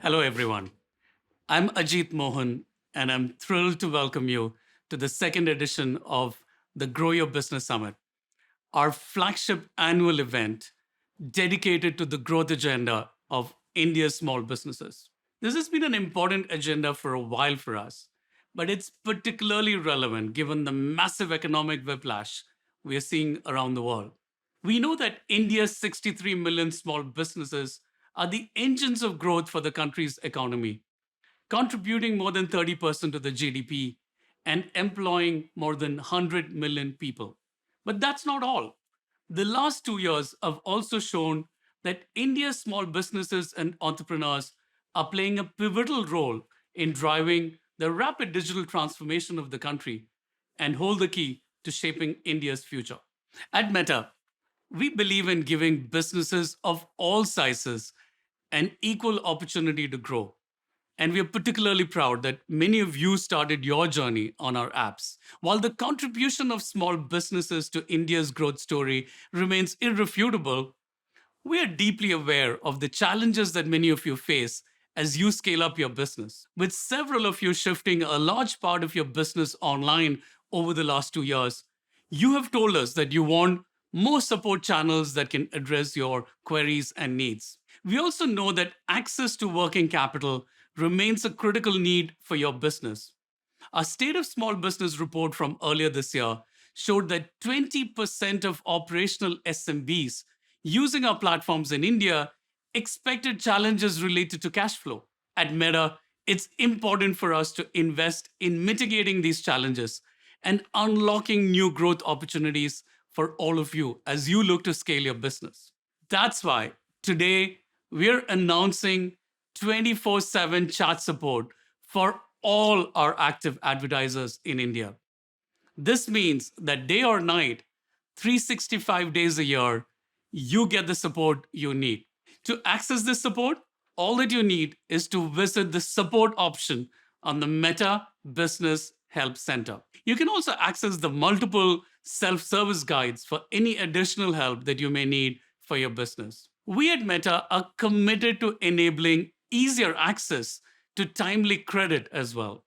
Hello, everyone. I'm Ajit Mohan, and I'm thrilled to welcome you to the second edition of the Grow Your Business Summit, our flagship annual event dedicated to the growth agenda of India's small businesses. This has been an important agenda for a while for us, but it's particularly relevant given the massive economic whiplash we are seeing around the world. We know that India's 63 million small businesses are the engines of growth for the country's economy, contributing more than 30% to the GDP and employing more than 100 million people. But that's not all. The last 2 years have also shown that India's small businesses and entrepreneurs are playing a pivotal role in driving the rapid digital transformation of the country and hold the key to shaping India's future. At Meta, we believe in giving businesses of all sizes an equal opportunity to grow. And we are particularly proud that many of you started your journey on our apps. While the contribution of small businesses to India's growth story remains irrefutable, we are deeply aware of the challenges that many of you face as you scale up your business. With several of you shifting a large part of your business online over the last 2 years, you have told us that you want more support channels that can address your queries and needs. We also know that access to working capital remains a critical need for your business. Our State of Small Business report from earlier this year showed that 20% of operational SMBs using our platforms in India expected challenges related to cash flow. At Meta, it's important for us to invest in mitigating these challenges and unlocking new growth opportunities for all of you as you look to scale your business. That's why today we're announcing 24/7 chat support for all our active advertisers in India. This means that day or night, 365 days a year, you get the support you need. To access this support, all that you need is to visit the support option on the Meta Business Help Center. You can also access the multiple self service guides for any additional help that you may need for your business. We at Meta are committed to enabling easier access to timely credit as well.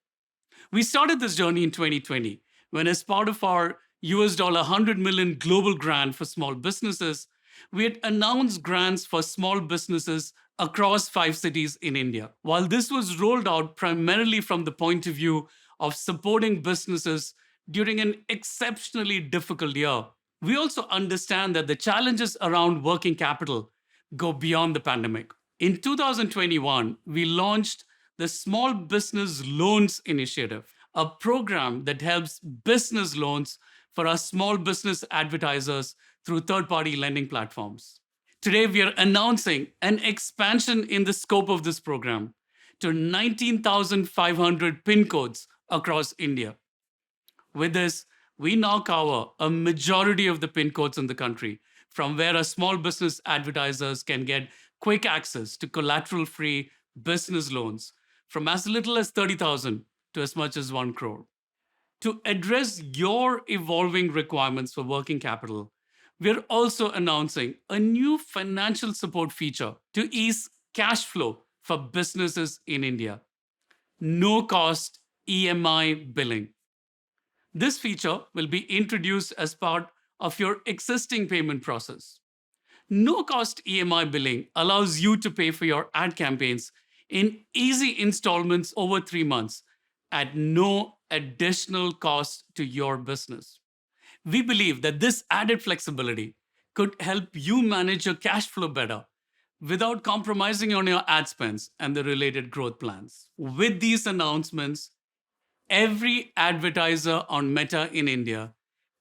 We started this journey in 2020 when, as part of our $100 million global grant for small businesses, we had announced grants for small businesses across 5 cities in India. While this was rolled out primarily from the point of view of supporting businesses during an exceptionally difficult year, we also understand that the challenges around working capital go beyond the pandemic. In 2021, we launched the Small Business Loans Initiative, a program that helps business loans for our small business advertisers through third party lending platforms. Today, we are announcing an expansion in the scope of this program to 19,500 PIN codes across India. With this, we now cover a majority of the PIN codes in the country, from where our small business advertisers can get quick access to collateral free business loans from as little as 30,000 to as much as 1 crore. To address your evolving requirements for working capital, we're also announcing a new financial support feature to ease cash flow for businesses in India: no cost EMI billing. This feature will be introduced as part of your existing payment process. No cost EMI billing allows you to pay for your ad campaigns in easy installments over 3 months at no additional cost to your business. We believe that this added flexibility could help you manage your cash flow better without compromising on your ad spends and the related growth plans. With these announcements, every advertiser on Meta in India,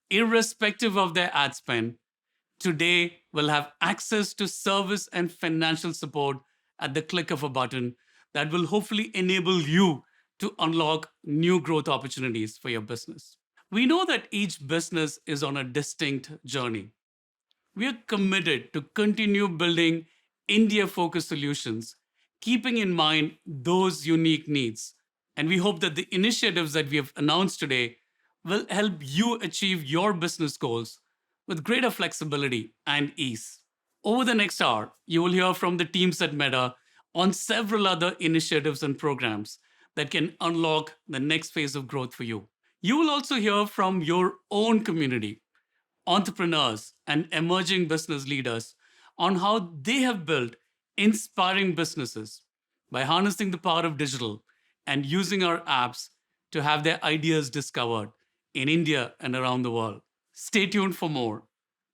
irrespective of their ad spend, today will have access to service and financial support at the click of a button that will hopefully enable you to unlock new growth opportunities for your business. We know that each business is on a distinct journey. We are committed to continue building India focused solutions, keeping in mind those unique needs. And we hope that the initiatives that we have announced today will help you achieve your business goals with greater flexibility and ease. Over the next hour, you will hear from the teams at Meta on several other initiatives and programs that can unlock the next phase of growth for you. You will also hear from your own community, entrepreneurs, and emerging business leaders on how they have built inspiring businesses by harnessing the power of digital and using our apps to have their ideas discovered in India and around the world. Stay tuned for more.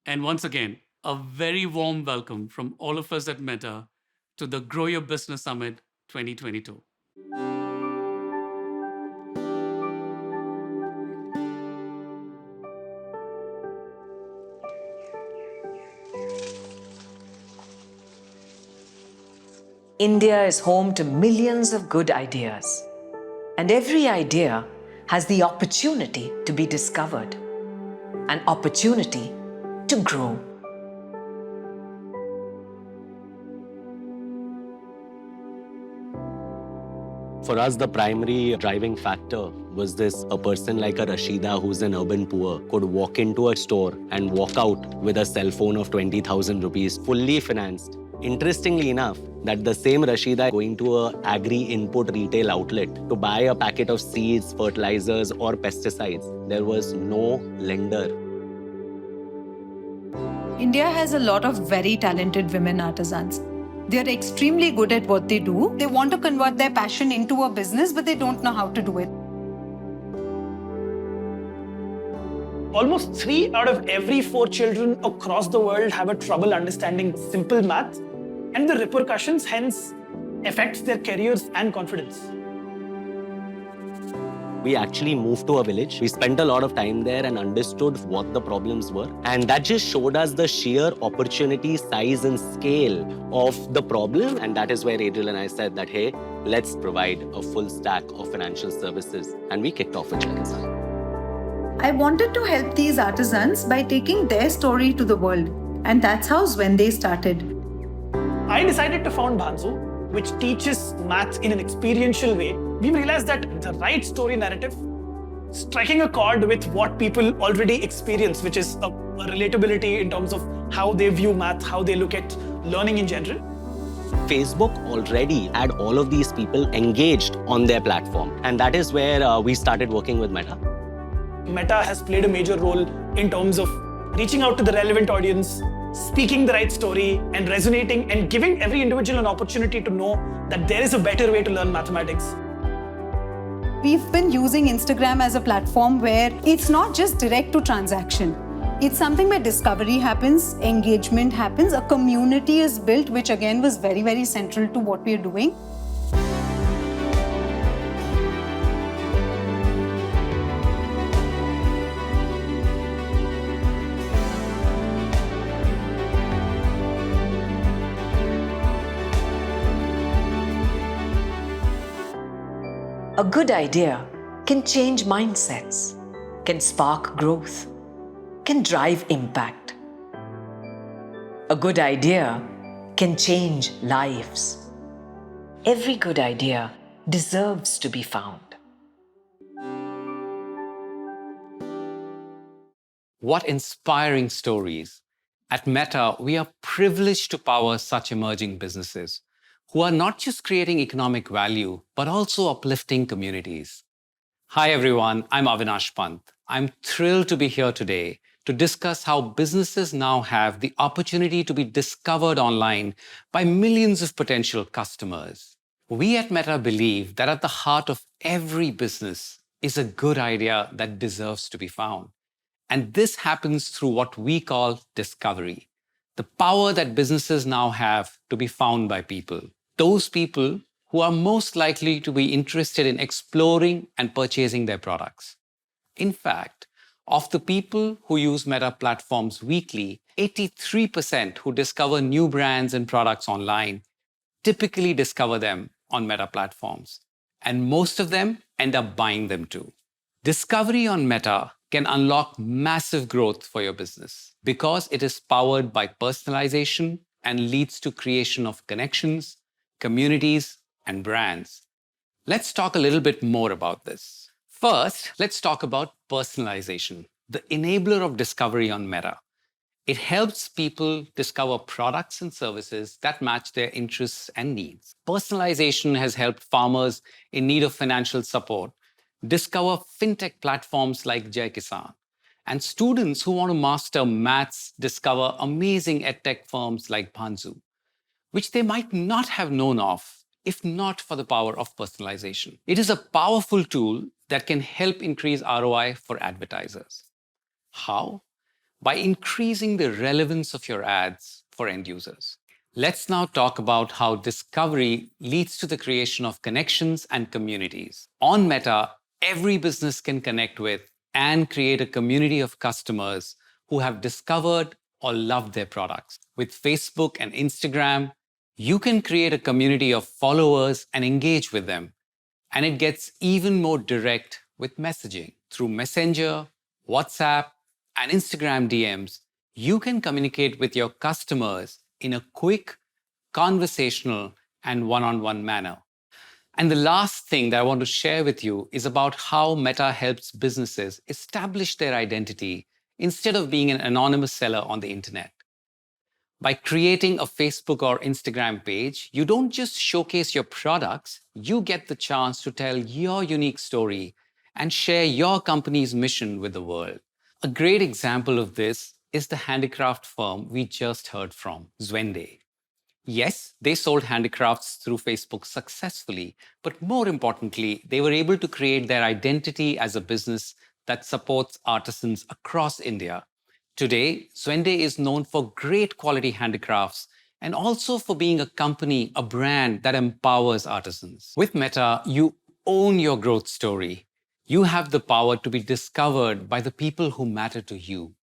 And once again, a very warm welcome from all of us at Meta to the Grow Your Business Summit 2022. India is home to millions of good ideas, and every idea has the opportunity to be discovered, an opportunity to grow. For us, the primary driving factor was this: a person like a Rashida, who's an urban poor, could walk into a store and walk out with a cell phone of 20,000 rupees, fully financed. Interestingly enough, that the same Rashida going to a agri-input retail outlet to buy a packet of seeds, fertilizers, or pesticides, there was no lender. India has a lot of very talented women artisans. They're extremely good at what they do. They want to convert their passion into a business, but they don't know how to do it. Almost 3 out of every 4 children across the world have a trouble understanding simple math, and the repercussions hence affect their careers and confidence. We actually moved to a village. We spent a lot of time there and understood what the problems were. And that just showed us the sheer opportunity, size, and scale of the problem. And that is where Adriel and I said that, hey, let's provide a full stack of financial services. And we kicked off with Check-In-Sign. I wanted to help these artisans by taking their story to the world. And that's how Zwende started. I decided to found Bhansu, which teaches math in an experiential way. We realized that the right story narrative, striking a chord with what people already experience, which is a relatability in terms of how they view math, how they look at learning in general. Facebook already had all of these people engaged on their platform. And that is where we started working with Meta. Meta has played a major role in terms of reaching out to the relevant audience, speaking the right story, and resonating and giving every individual an opportunity to know that there is a better way to learn mathematics. We've been using Instagram as a platform where it's not just direct to transaction. It's something where discovery happens, engagement happens, a community is built, which again was very, very central to what we're doing. A good idea can change mindsets, can spark growth, can drive impact. A good idea can change lives. Every good idea deserves to be found. What inspiring stories. At Meta, we are privileged to power such emerging businesses who are not just creating economic value, but also uplifting communities. Hi everyone, I'm Avinash Pant. I'm thrilled to be here today to discuss how businesses now have the opportunity to be discovered online by millions of potential customers. We at Meta believe that at the heart of every business is a good idea that deserves to be found. And this happens through what we call discovery, the power that businesses now have to be found by people. Those people who are most likely to be interested in exploring and purchasing their products. In fact, of the people who use Meta platforms weekly, 83% who discover new brands and products online typically discover them on Meta platforms. And most of them end up buying them too. Discovery on Meta can unlock massive growth for your business because it is powered by personalization and leads to creation of connections, communities, and brands. Let's talk a little bit more about this. First, let's talk about personalization, the enabler of discovery on Meta. It helps people discover products and services that match their interests and needs. Personalization has helped farmers in need of financial support discover fintech platforms like Jai Kisan. And students who want to master maths discover amazing edtech firms like Bhanzu, which they might not have known of if not for the power of personalization. It is a powerful tool that can help increase ROI for advertisers. How? By increasing the relevance of your ads for end users. Let's now talk about how discovery leads to the creation of connections and communities. On Meta, every business can connect with and create a community of customers who have discovered or loved their products. With Facebook and Instagram, you can create a community of followers and engage with them. And it gets even more direct with messaging. Through Messenger, WhatsApp, and Instagram DMs, you can communicate with your customers in a quick, conversational, and one-on-one manner. And the last thing that I want to share with you is about how Meta helps businesses establish their identity instead of being an anonymous seller on the internet. By creating a Facebook or Instagram page, you don't just showcase your products, you get the chance to tell your unique story and share your company's mission with the world. A great example of this is the handicraft firm we just heard from, Zwende. Yes, they sold handicrafts through Facebook successfully, but more importantly, they were able to create their identity as a business that supports artisans across India. Today, Zwende is known for great quality handicrafts and also for being a company, a brand that empowers artisans. With Meta, you own your growth story. You have the power to be discovered by the people who matter to you.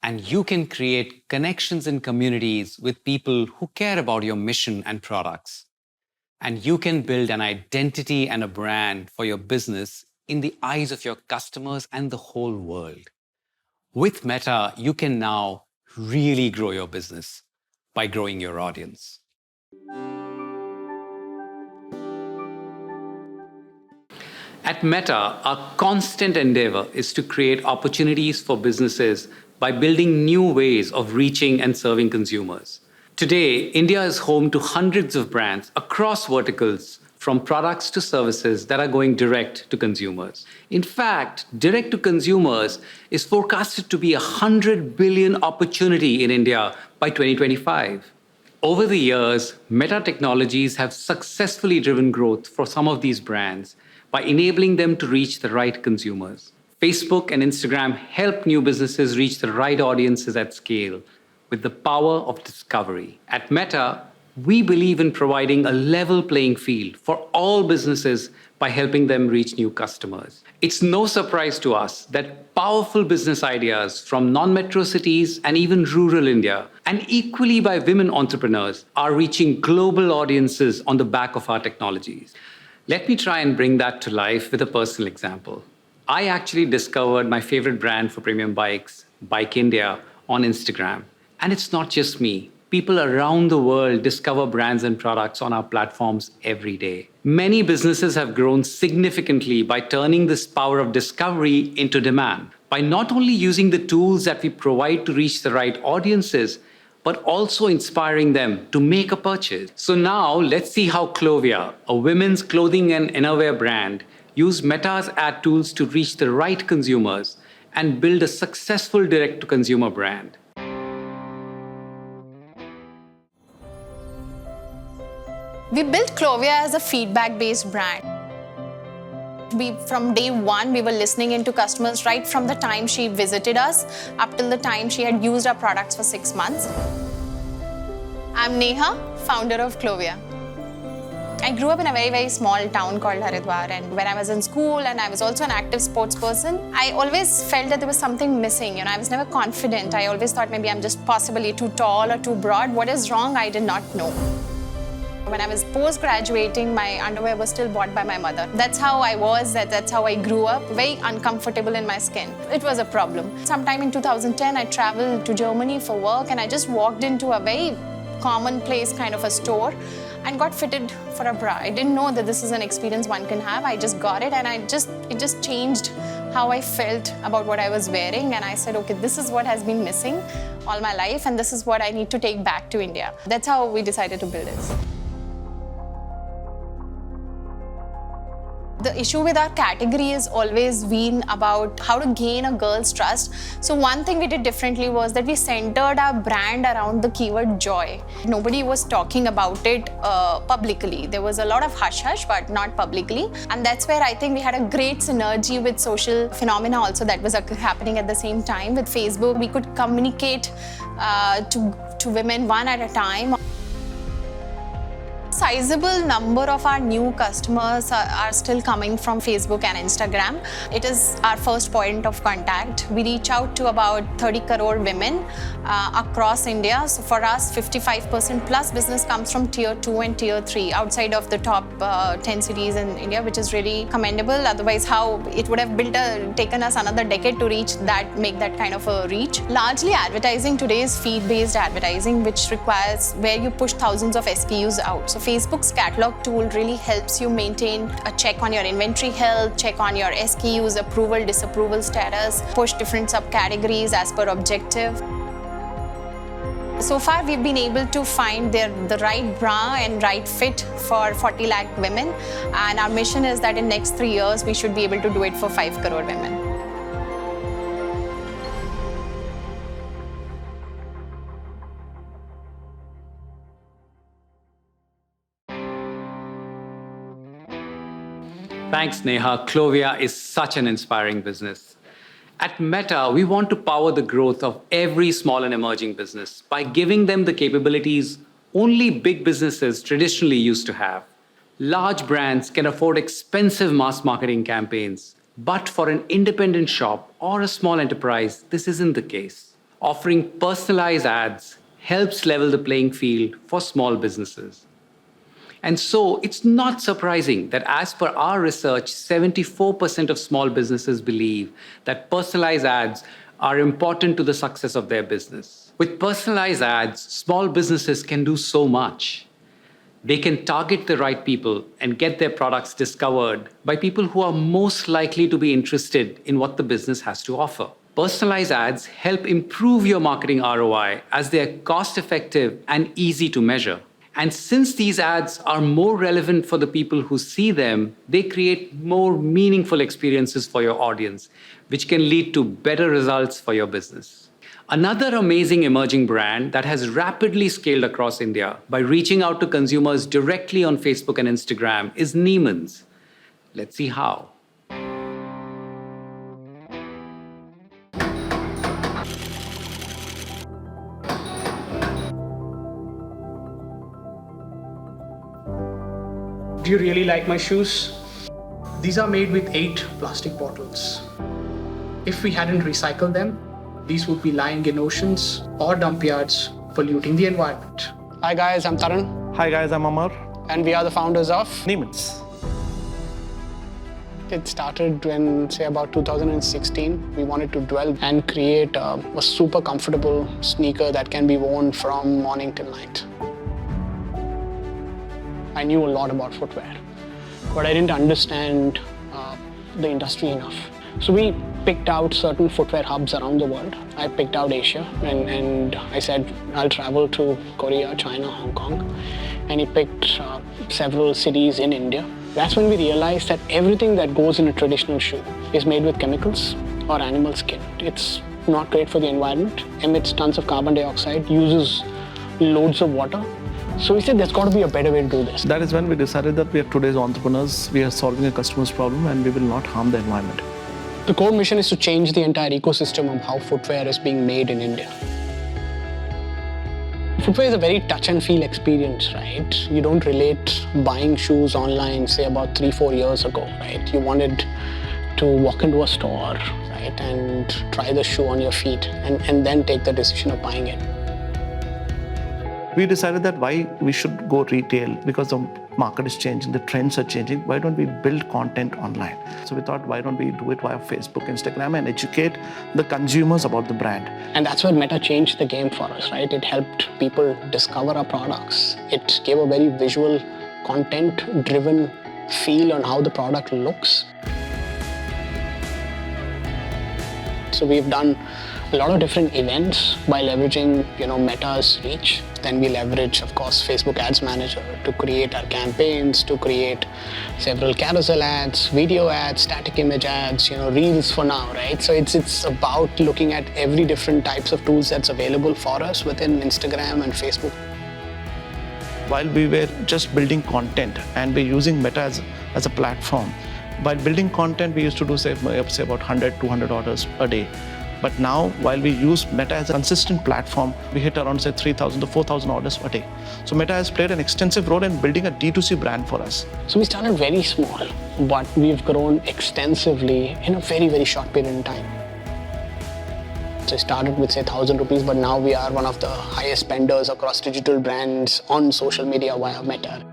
And you can create connections and communities with people who care about your mission and products. And you can build an identity and a brand for your business in the eyes of your customers and the whole world. With Meta, you can now really grow your business by growing your audience. At Meta, our constant endeavor is to create opportunities for businesses by building new ways of reaching and serving consumers. Today, India is home to hundreds of brands across verticals, from products to services that are going direct to consumers. In fact, direct to consumers is forecasted to be a 100 billion opportunity in India by 2025. Over the years, Meta technologies have successfully driven growth for some of these brands by enabling them to reach the right consumers. Facebook and Instagram help new businesses reach the right audiences at scale with the power of discovery. At Meta, we believe in providing a level playing field for all businesses by helping them reach new customers. It's no surprise to us that powerful business ideas from non-metro cities and even rural India, and equally by women entrepreneurs, are reaching global audiences on the back of our technologies. Let me try and bring that to life with a personal example. I actually discovered my favorite brand for premium bikes, Bike India, on Instagram. And it's not just me. People around the world discover brands and products on our platforms every day. Many businesses have grown significantly by turning this power of discovery into demand, by not only using the tools that we provide to reach the right audiences, but also inspiring them to make a purchase. So now let's see how Clovia, a women's clothing and innerwear brand, use Meta's ad tools to reach the right consumers and build a successful direct-to-consumer brand. We built Clovia as a feedback-based brand. From day one, we were listening into customers right from the time she visited us up till the time she had used our products for 6 months. I'm Neha, founder of Clovia. I grew up in a very, very small town called Haridwar, and when I was in school and I was also an active sports person, I always felt that there was something missing. I was never confident. I always thought maybe I'm just possibly too tall or too broad. What is wrong, I did not know. When I was post-graduating, my underwear was still bought by my mother. That's how I was, that's how I grew up, very uncomfortable in my skin. It was a problem. Sometime in 2010, I traveled to Germany for work, and I just walked into a very commonplace kind of a store. and got fitted for a bra. I didn't know that this is an experience one can have. I just got it, and it just changed how I felt about what I was wearing. And I said, okay, this is what has been missing all my life, and this is what I need to take back to India. That's how we decided to build it. The issue with our category has always been about how to gain a girl's trust. So one thing we did differently was that we centered our brand around the keyword joy. Nobody was talking about it publicly. There was a lot of hush-hush, but not publicly. And that's where I think we had a great synergy with social phenomena also that was happening at the same time. With Facebook, we could communicate to women one at a time. Sizable number of our new customers are still coming from Facebook and Instagram. It is our first point of contact. We reach out to about 30 crore women across India. So for us, 55% plus business comes from tier 2 and tier 3 outside of the top 10 cities in India, which is really commendable. Otherwise, how it would have taken us another decade to make that kind of a reach. Largely advertising today is feed-based advertising, which requires where you push thousands of SKUs out. So Facebook's catalog tool really helps you maintain a check on your inventory health, check on your SKUs, approval, disapproval status, push different subcategories as per objective. So far, we've been able to find the right bra and right fit for 40 lakh women. And our mission is that in next 3 years, we should be able to do it for 5 crore women. Thanks, Neha. Clovia is such an inspiring business. At Meta, we want to power the growth of every small and emerging business by giving them the capabilities only big businesses traditionally used to have. Large brands can afford expensive mass marketing campaigns, but for an independent shop or a small enterprise, this isn't the case. Offering personalized ads helps level the playing field for small businesses. And so it's not surprising that as per our research, 74% of small businesses believe that personalized ads are important to the success of their business. With personalized ads, small businesses can do so much. They can target the right people and get their products discovered by people who are most likely to be interested in what the business has to offer. Personalized ads help improve your marketing ROI as they are cost-effective and easy to measure. And since these ads are more relevant for the people who see them, they create more meaningful experiences for your audience, which can lead to better results for your business. Another amazing emerging brand that has rapidly scaled across India by reaching out to consumers directly on Facebook and Instagram is Neiman's. Let's see how. Do you really like my shoes? These are made with 8 plastic bottles. If we hadn't recycled them, these would be lying in oceans or dump yards, polluting the environment. Hi guys, I'm Tarun. Hi guys, I'm Amar. And we are the founders of Neiman's. It started when, say, about 2016. We wanted to dwell and create a super comfortable sneaker that can be worn from morning till night. I knew a lot about footwear, but I didn't understand the industry enough. So we picked out certain footwear hubs around the world. I picked out Asia and I said, I'll travel to Korea, China, Hong Kong. And he picked several cities in India. That's when we realized that everything that goes in a traditional shoe is made with chemicals or animal skin. It's not great for the environment, emits tons of carbon dioxide, uses loads of water. So we said there's got to be a better way to do this. That is when we decided that we are today's entrepreneurs, we are solving a customer's problem and we will not harm the environment. The core mission is to change the entire ecosystem of how footwear is being made in India. Footwear is a very touch and feel experience, right? You don't relate buying shoes online, say about 3-4 years ago, right? You wanted to walk into a store, right, and try the shoe on your feet and then take the decision of buying it. We decided that why we should go retail because the market is changing, the trends are changing. Why don't we build content online? So we thought, why don't we do it via Facebook, Instagram, and educate the consumers about the brand? And that's where Meta changed the game for us, right? It helped people discover our products. It gave a very visual, content-driven feel on how the product looks. So we've done a lot of different events by leveraging, Meta's reach. Then we leverage, of course, Facebook Ads Manager to create our campaigns, to create several carousel ads, video ads, static image ads, Reels for now, right? So it's about looking at every different types of tools that's available for us within Instagram and Facebook. While we were just building content and we're using Meta as a platform, by building content, we used to do say about 100, 200 orders a day. But now, while we use Meta as a consistent platform, we hit around say 3,000 to 4,000 orders a day. So Meta has played an extensive role in building a D2C brand for us. So we started very small, but we've grown extensively in a very, very short period in time. So I started with say 1,000 rupees, but now we are one of the highest spenders across digital brands on social media via Meta.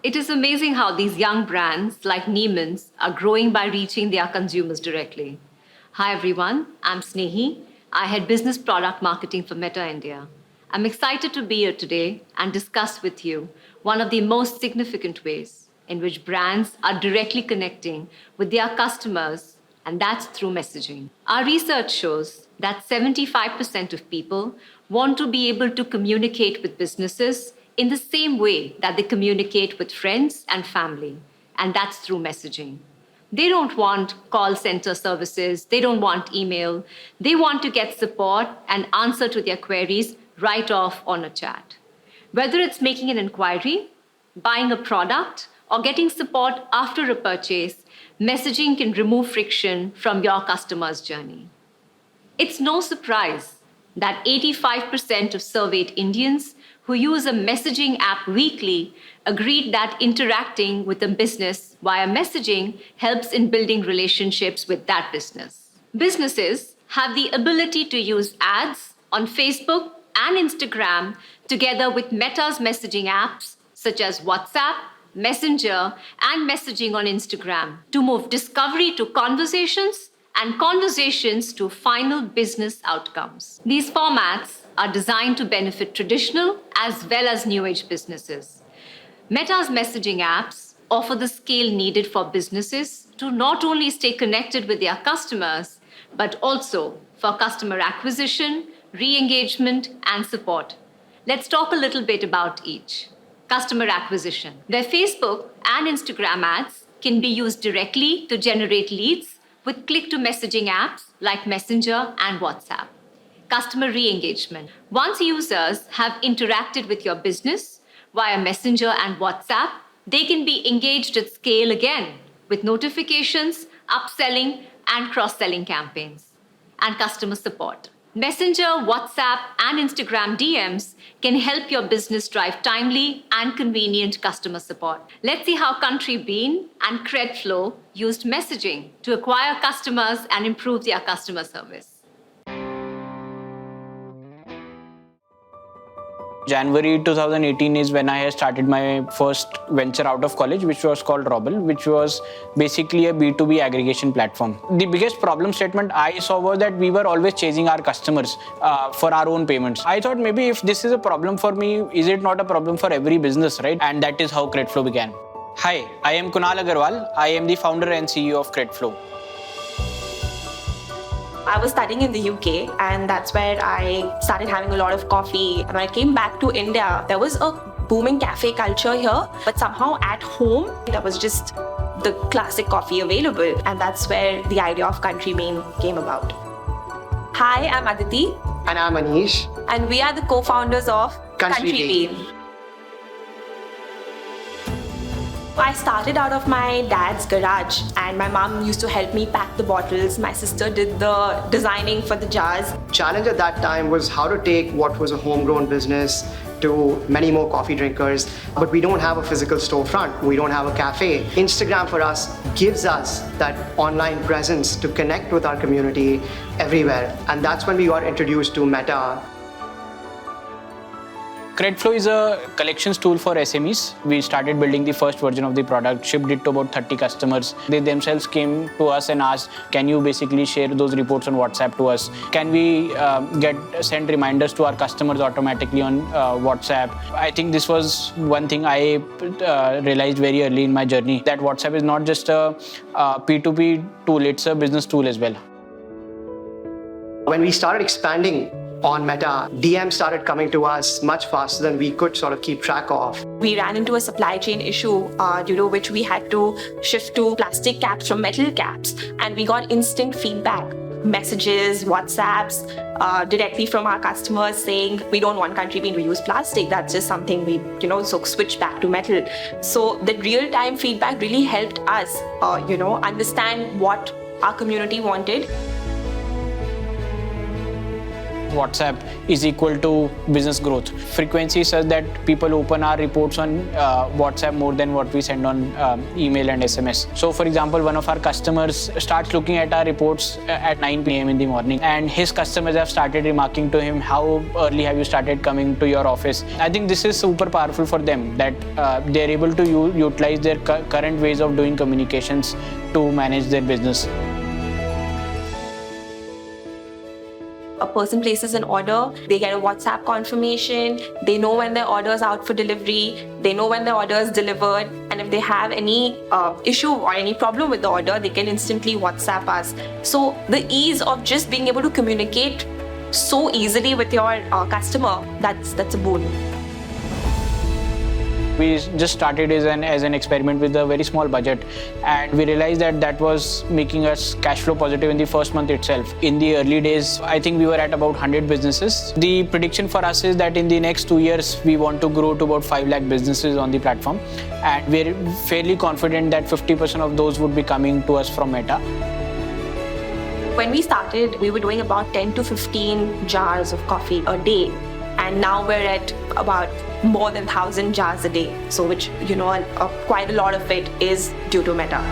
It is amazing how these young brands like Neiman's are growing by reaching their consumers directly. Hi everyone, I'm Snehi. I head business product marketing for Meta India. I'm excited to be here today and discuss with you one of the most significant ways in which brands are directly connecting with their customers, and that's through messaging. Our research shows that 75% of people want to be able to communicate with businesses in the same way that they communicate with friends and family, and that's through messaging. They don't want call center services, they don't want email, they want to get support and answer to their queries right off on a chat. Whether it's making an inquiry, buying a product, or getting support after a purchase, messaging can remove friction from your customer's journey. It's no surprise that 85% of surveyed Indians who use a messaging app weekly agreed that interacting with a business via messaging helps in building relationships with that business. Businesses have the ability to use ads on Facebook and Instagram together with Meta's messaging apps such as WhatsApp, Messenger, and messaging on Instagram to move discovery to conversations and conversations to final business outcomes. These formats are designed to benefit traditional as well as new age businesses. Meta's messaging apps offer the scale needed for businesses to not only stay connected with their customers, but also for customer acquisition, re-engagement, and support. Let's talk a little bit about each. Customer acquisition. Their Facebook and Instagram ads can be used directly to generate leads with click-to-messaging apps like Messenger and WhatsApp. Customer re-engagement. Once users have interacted with your business via Messenger and WhatsApp, they can be engaged at scale again with notifications, upselling, and cross-selling campaigns. And customer support. Messenger, WhatsApp, and Instagram DMs can help your business drive timely and convenient customer support. Let's see how Country Bean and Credflow used messaging to acquire customers and improve their customer service. January 2018 is when I started my first venture out of college, which was called Robble, which was basically a B2B aggregation platform. The biggest problem statement I saw was that we were always chasing our customers for our own payments. I thought maybe if this is a problem for me, is it not a problem for every business, right? And that is how Credflow began. Hi, I am Kunal Agarwal. I am the founder and CEO of Credflow. I was studying in the UK, and that's where I started having a lot of coffee. And when I came back to India, there was a booming cafe culture here, but somehow at home, there was just the classic coffee available. And that's where the idea of Country Bean came about. Hi, I'm Aditi. And I'm Anish. And we are the co-founders of Country Bean. I started out of my dad's garage, and my mom used to help me pack the bottles. My sister did the designing for the jars. Challenge at that time was how to take what was a homegrown business to many more coffee drinkers, but we don't have a physical storefront. We don't have a cafe. Instagram for us gives us that online presence to connect with our community everywhere. And that's when we got introduced to Meta. CredFlow is a collections tool for SMEs. We started building the first version of the product, shipped it to about 30 customers. They themselves came to us and asked, can you basically share those reports on WhatsApp to us? Can we send reminders to our customers automatically on WhatsApp? I think this was one thing I realized very early in my journey, that WhatsApp is not just a P2P tool, it's a business tool as well. When we started expanding on Meta, DMs started coming to us much faster than we could sort of keep track of. We ran into a supply chain issue due to which we had to shift to plastic caps from metal caps, and we got instant feedback, messages, WhatsApps directly from our customers saying we don't want Country Bean to use plastic. That's just something we, so switch back to metal. So the real-time feedback really helped us, understand what our community wanted. WhatsApp is equal to business growth. Frequency is such that people open our reports on WhatsApp more than what we send on email and SMS. So for example, one of our customers starts looking at our reports at 9 p.m. in the morning, and his customers have started remarking to him, how early have you started coming to your office? I think this is super powerful for them, that they're able to utilize their current ways of doing communications to manage their business. A person places an order, they get a WhatsApp confirmation, they know when their order is out for delivery, they know when the order is delivered, and if they have any issue or any problem with the order, they can instantly WhatsApp us. So the ease of just being able to communicate so easily with your customer, that's a boon. We just started as an experiment with a very small budget, and we realized that was making us cash flow positive in the first month itself. In the early days, I think we were at about 100 businesses. The prediction for us is that in the next 2 years, we want to grow to about 5 lakh businesses on the platform, and we're fairly confident that 50% of those would be coming to us from Meta. When we started, we were doing about 10 to 15 jars of coffee a day. And now we're at about more than 1,000 jars a day. So which, quite a lot of it is due to Meta.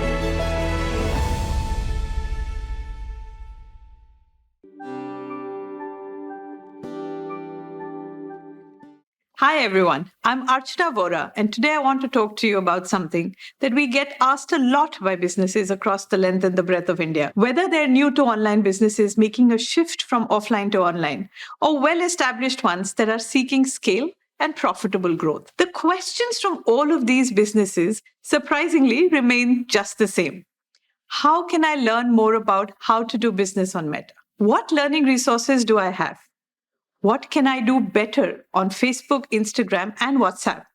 Hi everyone, I'm Archana Vora, and today I want to talk to you about something that we get asked a lot by businesses across the length and the breadth of India. Whether they're new to online businesses making a shift from offline to online, or well-established ones that are seeking scale and profitable growth. The questions from all of these businesses surprisingly remain just the same. How can I learn more about how to do business on Meta? What learning resources do I have? What can I do better on Facebook, Instagram, and WhatsApp?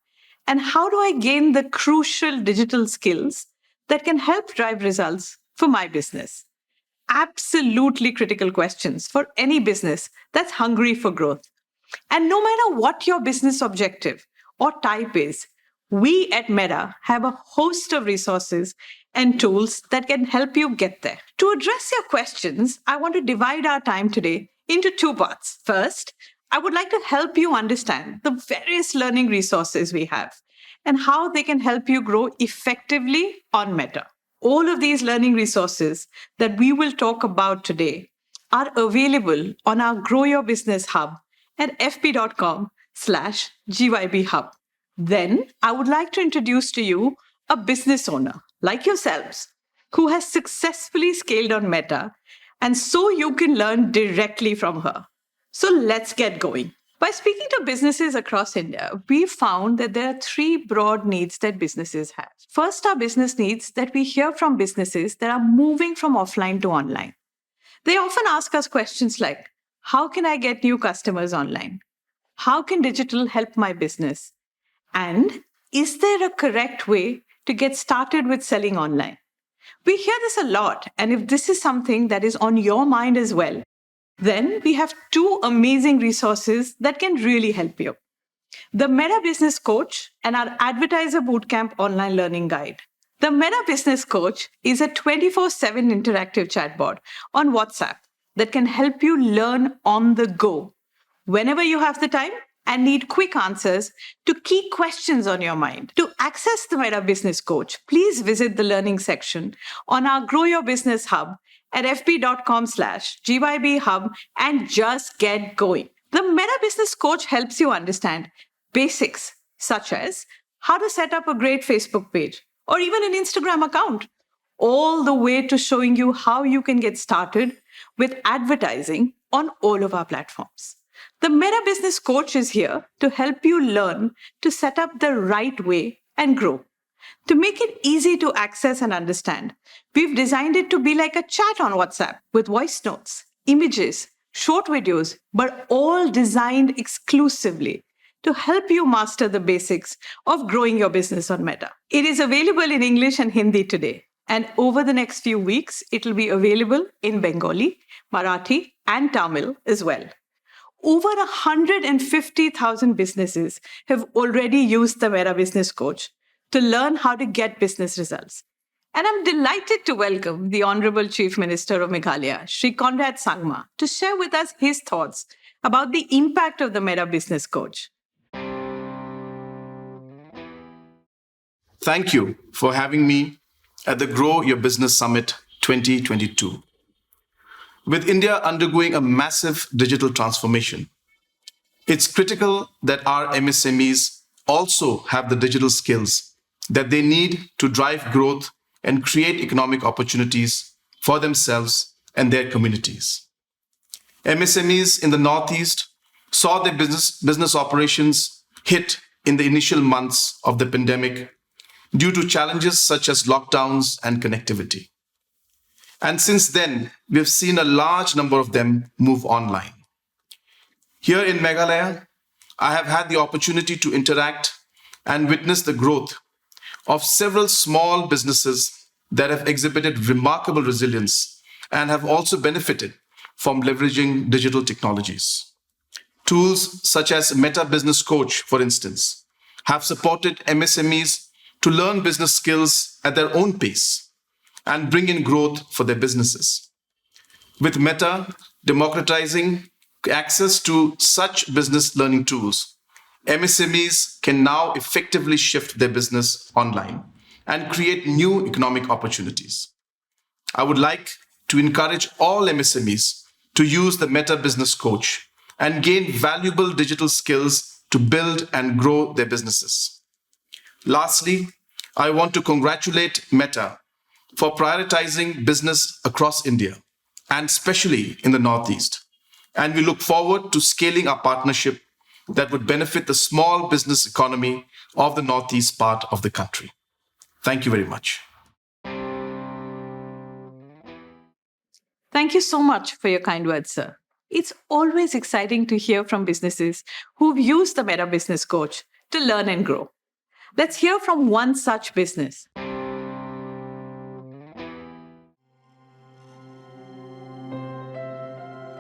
And how do I gain the crucial digital skills that can help drive results for my business? Absolutely critical questions for any business that's hungry for growth. And no matter what your business objective or type is, we at Meta have a host of resources and tools that can help you get there. To address your questions, I want to divide our time today into 2 parts. First, I would like to help you understand the various learning resources we have and how they can help you grow effectively on Meta. All of these learning resources that we will talk about today are available on our Grow Your Business Hub at fb.com/GYB Hub. Then I would like to introduce to you a business owner like yourselves who has successfully scaled on Meta, and so you can learn directly from her. So let's get going. By speaking to businesses across India, we found that there are 3 broad needs that businesses have. First are business needs that we hear from businesses that are moving from offline to online. They often ask us questions like, how can I get new customers online? How can digital help my business? And is there a correct way to get started with selling online? We hear this a lot, and if this is something that is on your mind as well, then we have 2 amazing resources that can really help you. The Meta Business Coach and our Advertiser Bootcamp online learning guide. The Meta Business Coach is a 24/7 interactive chatbot on WhatsApp that can help you learn on the go, whenever you have the time and need quick answers to key questions on your mind. To access the Meta Business Coach, please visit the learning section on our Grow Your Business Hub at fb.com/GYB Hub and just get going. The Meta Business Coach helps you understand basics such as how to set up a great Facebook page or even an Instagram account, all the way to showing you how you can get started with advertising on all of our platforms. The Meta Business Coach is here to help you learn to set up the right way and grow. To make it easy to access and understand, we've designed it to be like a chat on WhatsApp with voice notes, images, short videos, but all designed exclusively to help you master the basics of growing your business on Meta. It is available in English and Hindi today. And over the next few weeks, it will be available in Bengali, Marathi, and Tamil as well. Over 150,000 businesses have already used the Meta Business Coach to learn how to get business results. And I'm delighted to welcome the Honorable Chief Minister of Meghalaya, Shri Conrad Sangma, to share with us his thoughts about the impact of the Meta Business Coach. Thank you for having me at the Grow Your Business Summit 2022. With India undergoing a massive digital transformation, it's critical that our MSMEs also have the digital skills that they need to drive growth and create economic opportunities for themselves and their communities. MSMEs in the Northeast saw their business operations hit in the initial months of the pandemic due to challenges such as lockdowns and connectivity. And since then, we have seen a large number of them move online. Here in Meghalaya, I have had the opportunity to interact and witness the growth of several small businesses that have exhibited remarkable resilience and have also benefited from leveraging digital technologies. Tools such as Meta Business Coach, for instance, have supported MSMEs to learn business skills at their own pace and bring in growth for their businesses. With Meta democratizing access to such business learning tools, MSMEs can now effectively shift their business online and create new economic opportunities. I would like to encourage all MSMEs to use the Meta Business Coach and gain valuable digital skills to build and grow their businesses. Lastly, I want to congratulate Meta for prioritizing business across India, and especially in the Northeast. And we look forward to scaling our partnership that would benefit the small business economy of the Northeast part of the country. Thank you very much. Thank you so much for your kind words, sir. It's always exciting to hear from businesses who've used the Meta Business Coach to learn and grow. Let's hear from one such business.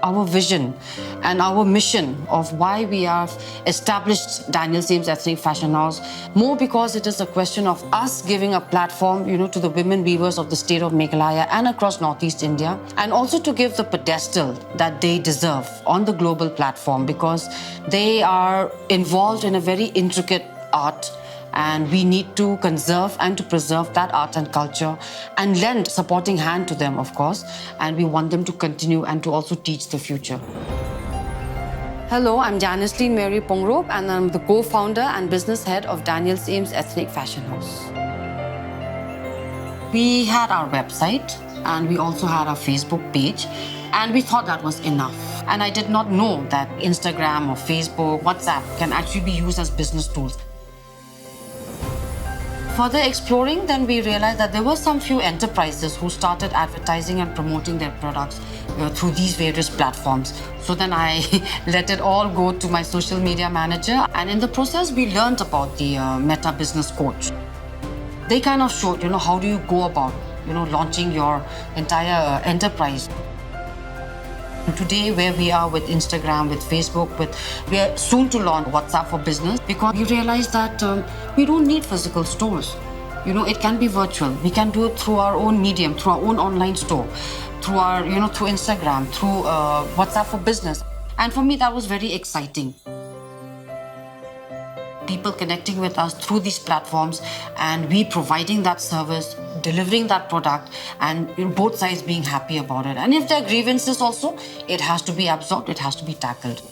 Our vision and our mission of why we have established Daniel's Ames Ethnic Fashion House, more because it is a question of us giving a platform, to the women weavers of the state of Meghalaya and across Northeast India, and also to give the pedestal that they deserve on the global platform, because they are involved in a very intricate art, and we need to conserve and to preserve that art and culture and lend a supporting hand to them, of course, and we want them to continue and to also teach the future. Hello, I'm Janice Lee Mary Pongrop, and I'm the co-founder and business head of Daniel's Ames Ethnic Fashion House. We had our website and we also had our Facebook page, and we thought that was enough. And I did not know that Instagram or Facebook, WhatsApp can actually be used as business tools. Further exploring, then we realized that there were some few enterprises who started advertising and promoting their products through these various platforms. So then I let it all go to my social media manager, and in the process we learned about the Meta Business Coach. They kind of showed, how do you go about, launching your entire enterprise. Today, where we are with Instagram, with Facebook, we are soon to launch WhatsApp for Business, because we realized that we don't need physical stores. It can be virtual. We can do it through our own medium, through our own online store, through our, through Instagram, through WhatsApp for Business. And for me, that was very exciting. people connecting with us through these platforms, and we providing that service, delivering that product, and both sides being happy about it. And if there are grievances also, it has to be absorbed, it has to be tackled.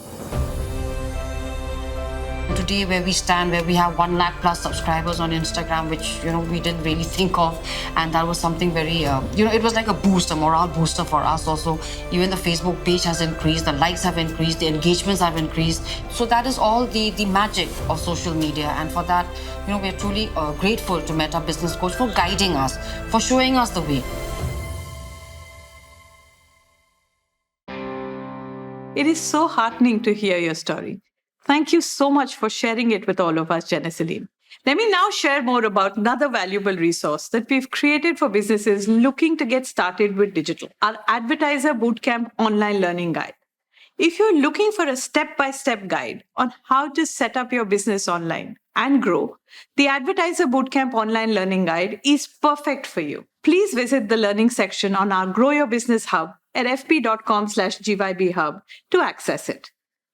Today, where we stand, where we have 1 lakh plus subscribers on Instagram, which we didn't really think of, and that was something very it was like a boost, a morale booster for us also. Even the Facebook page has increased, the likes have increased, the engagements have increased. So that is all the magic of social media, and for that, we're truly grateful to Meta Business Coach for guiding us, for showing us the way. It is so heartening to hear your story. Thank you so much for sharing it with all of us, Janiceline. Let me now share more about another valuable resource that we've created for businesses looking to get started with digital, our Advertiser Bootcamp online learning guide. If you're looking for a step-by-step guide on how to set up your business online and grow, the Advertiser Bootcamp online learning guide is perfect for you. Please visit the learning section on our Grow Your Business Hub at fp.com/GYB Hub to access it.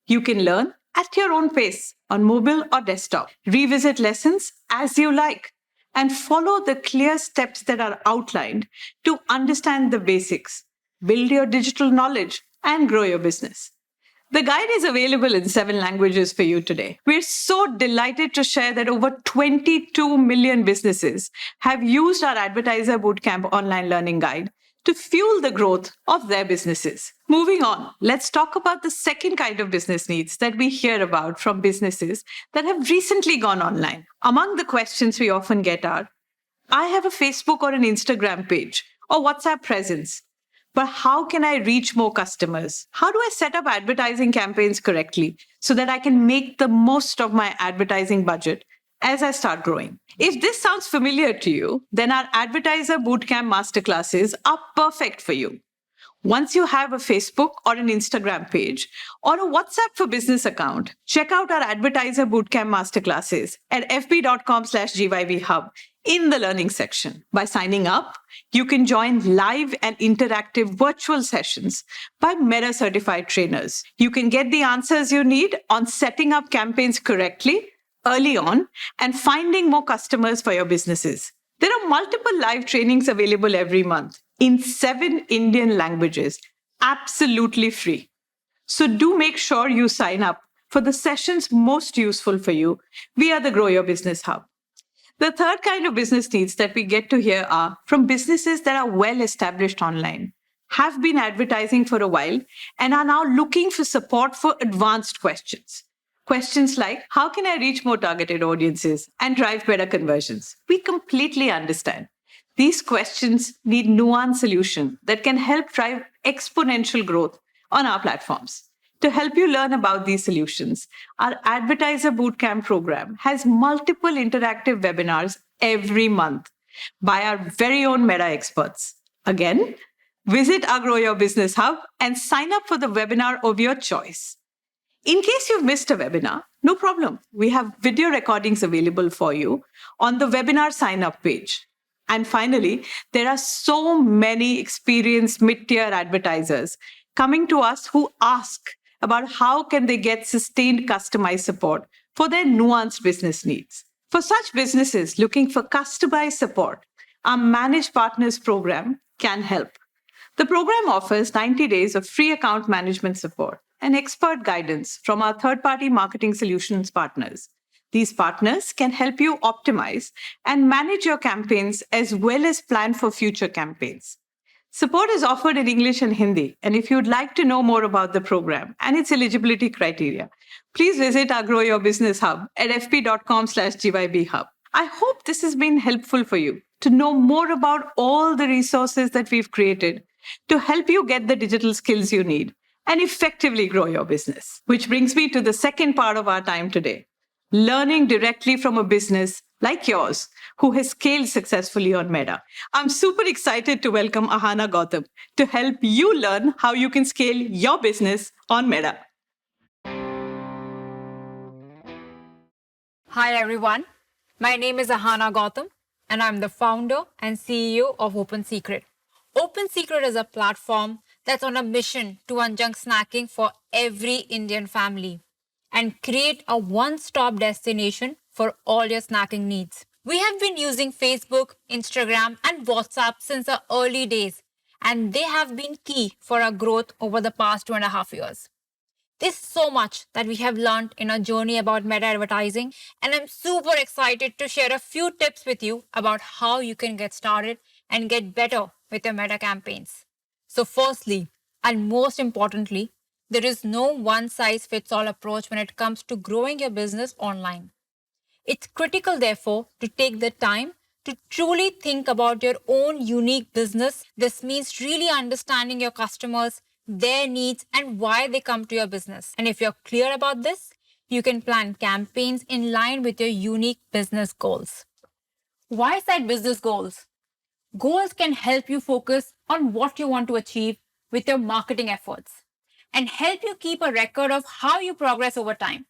You can learn at your own pace on mobile or desktop. Revisit lessons as you like and follow the clear steps that are outlined to understand the basics, build your digital knowledge, and grow your business. The guide is available in 7 languages for you today. We're so delighted to share that over 22 million businesses have used our Advertiser Bootcamp online learning guide to fuel the growth of their businesses. Moving on, let's talk about the second kind of business needs that we hear about from businesses that have recently gone online. Among the questions we often get are, I have a Facebook or an Instagram page or WhatsApp presence, but how can I reach more customers? How do I set up advertising campaigns correctly so that I can make the most of my advertising budget as I start growing? If this sounds familiar to you, then our Advertiser Bootcamp masterclasses are perfect for you. Once you have a Facebook or an Instagram page or a WhatsApp for Business account, check out our Advertiser Bootcamp masterclasses at fb.com/GYB Hub in the learning section. By signing up, you can join live and interactive virtual sessions by Meta certified trainers. You can get the answers you need on setting up campaigns correctly early on and finding more customers for your businesses. There are multiple live trainings available every month in 7 Indian languages, absolutely free. So do make sure you sign up for the sessions most useful for you via the Grow Your Business Hub. The third kind of business needs that we get to hear are from businesses that are well established online, have been advertising for a while, and are now looking for support for advanced questions. Questions like, how can I reach more targeted audiences and drive better conversions? We completely understand. These questions need nuanced solutions that can help drive exponential growth on our platforms. To help you learn about these solutions, our Advertiser Bootcamp program has multiple interactive webinars every month by our very own Meta experts. Again, visit our Grow Your Business Hub and sign up for the webinar of your choice. In case you've missed a webinar, no problem. We have video recordings available for you on the webinar sign-up page. And finally, there are so many experienced mid-tier advertisers coming to us who ask about how can they get sustained customized support for their nuanced business needs. For such businesses looking for customized support, our Managed Partners program can help. The program offers 90 days of free account management support and expert guidance from our third-party marketing solutions partners. These partners can help you optimize and manage your campaigns as well as plan for future campaigns. Support is offered in English and Hindi, and if you'd like to know more about the program and its eligibility criteria, please visit our Grow Your Business Hub at fp.com/GYB Hub. I hope this has been helpful for you to know more about all the resources that we've created to help you get the digital skills you need and effectively grow your business. Which brings me to the second part of our time today, learning directly from a business like yours who has scaled successfully on Meta. I'm super excited to welcome Ahana Gautam to help you learn how you can scale your business on Meta. Hi everyone, my name is Ahana Gautam and I'm the founder and CEO of OpenSecret. OpenSecret is a platform that's on a mission to unjunk snacking for every Indian family. and create a one-stop destination for all your snacking needs. We have been using Facebook, Instagram, and WhatsApp since the early days, and they have been key for our growth over the past 2.5 years. There's so much that we have learned in our journey about meta advertising, and I'm super excited to share a few tips with you about how you can get started and get better with your meta campaigns. So firstly, and most importantly, there is no one-size-fits-all approach when it comes to growing your business online. It's critical, therefore, to take the time to truly think about your own unique business. This means really understanding your customers, their needs, and why they come to your business. And if you're clear about this, you can plan campaigns in line with your unique business goals. Why set business goals? Goals can help you focus on what you want to achieve with your marketing efforts and help you keep a record of how you progress over time.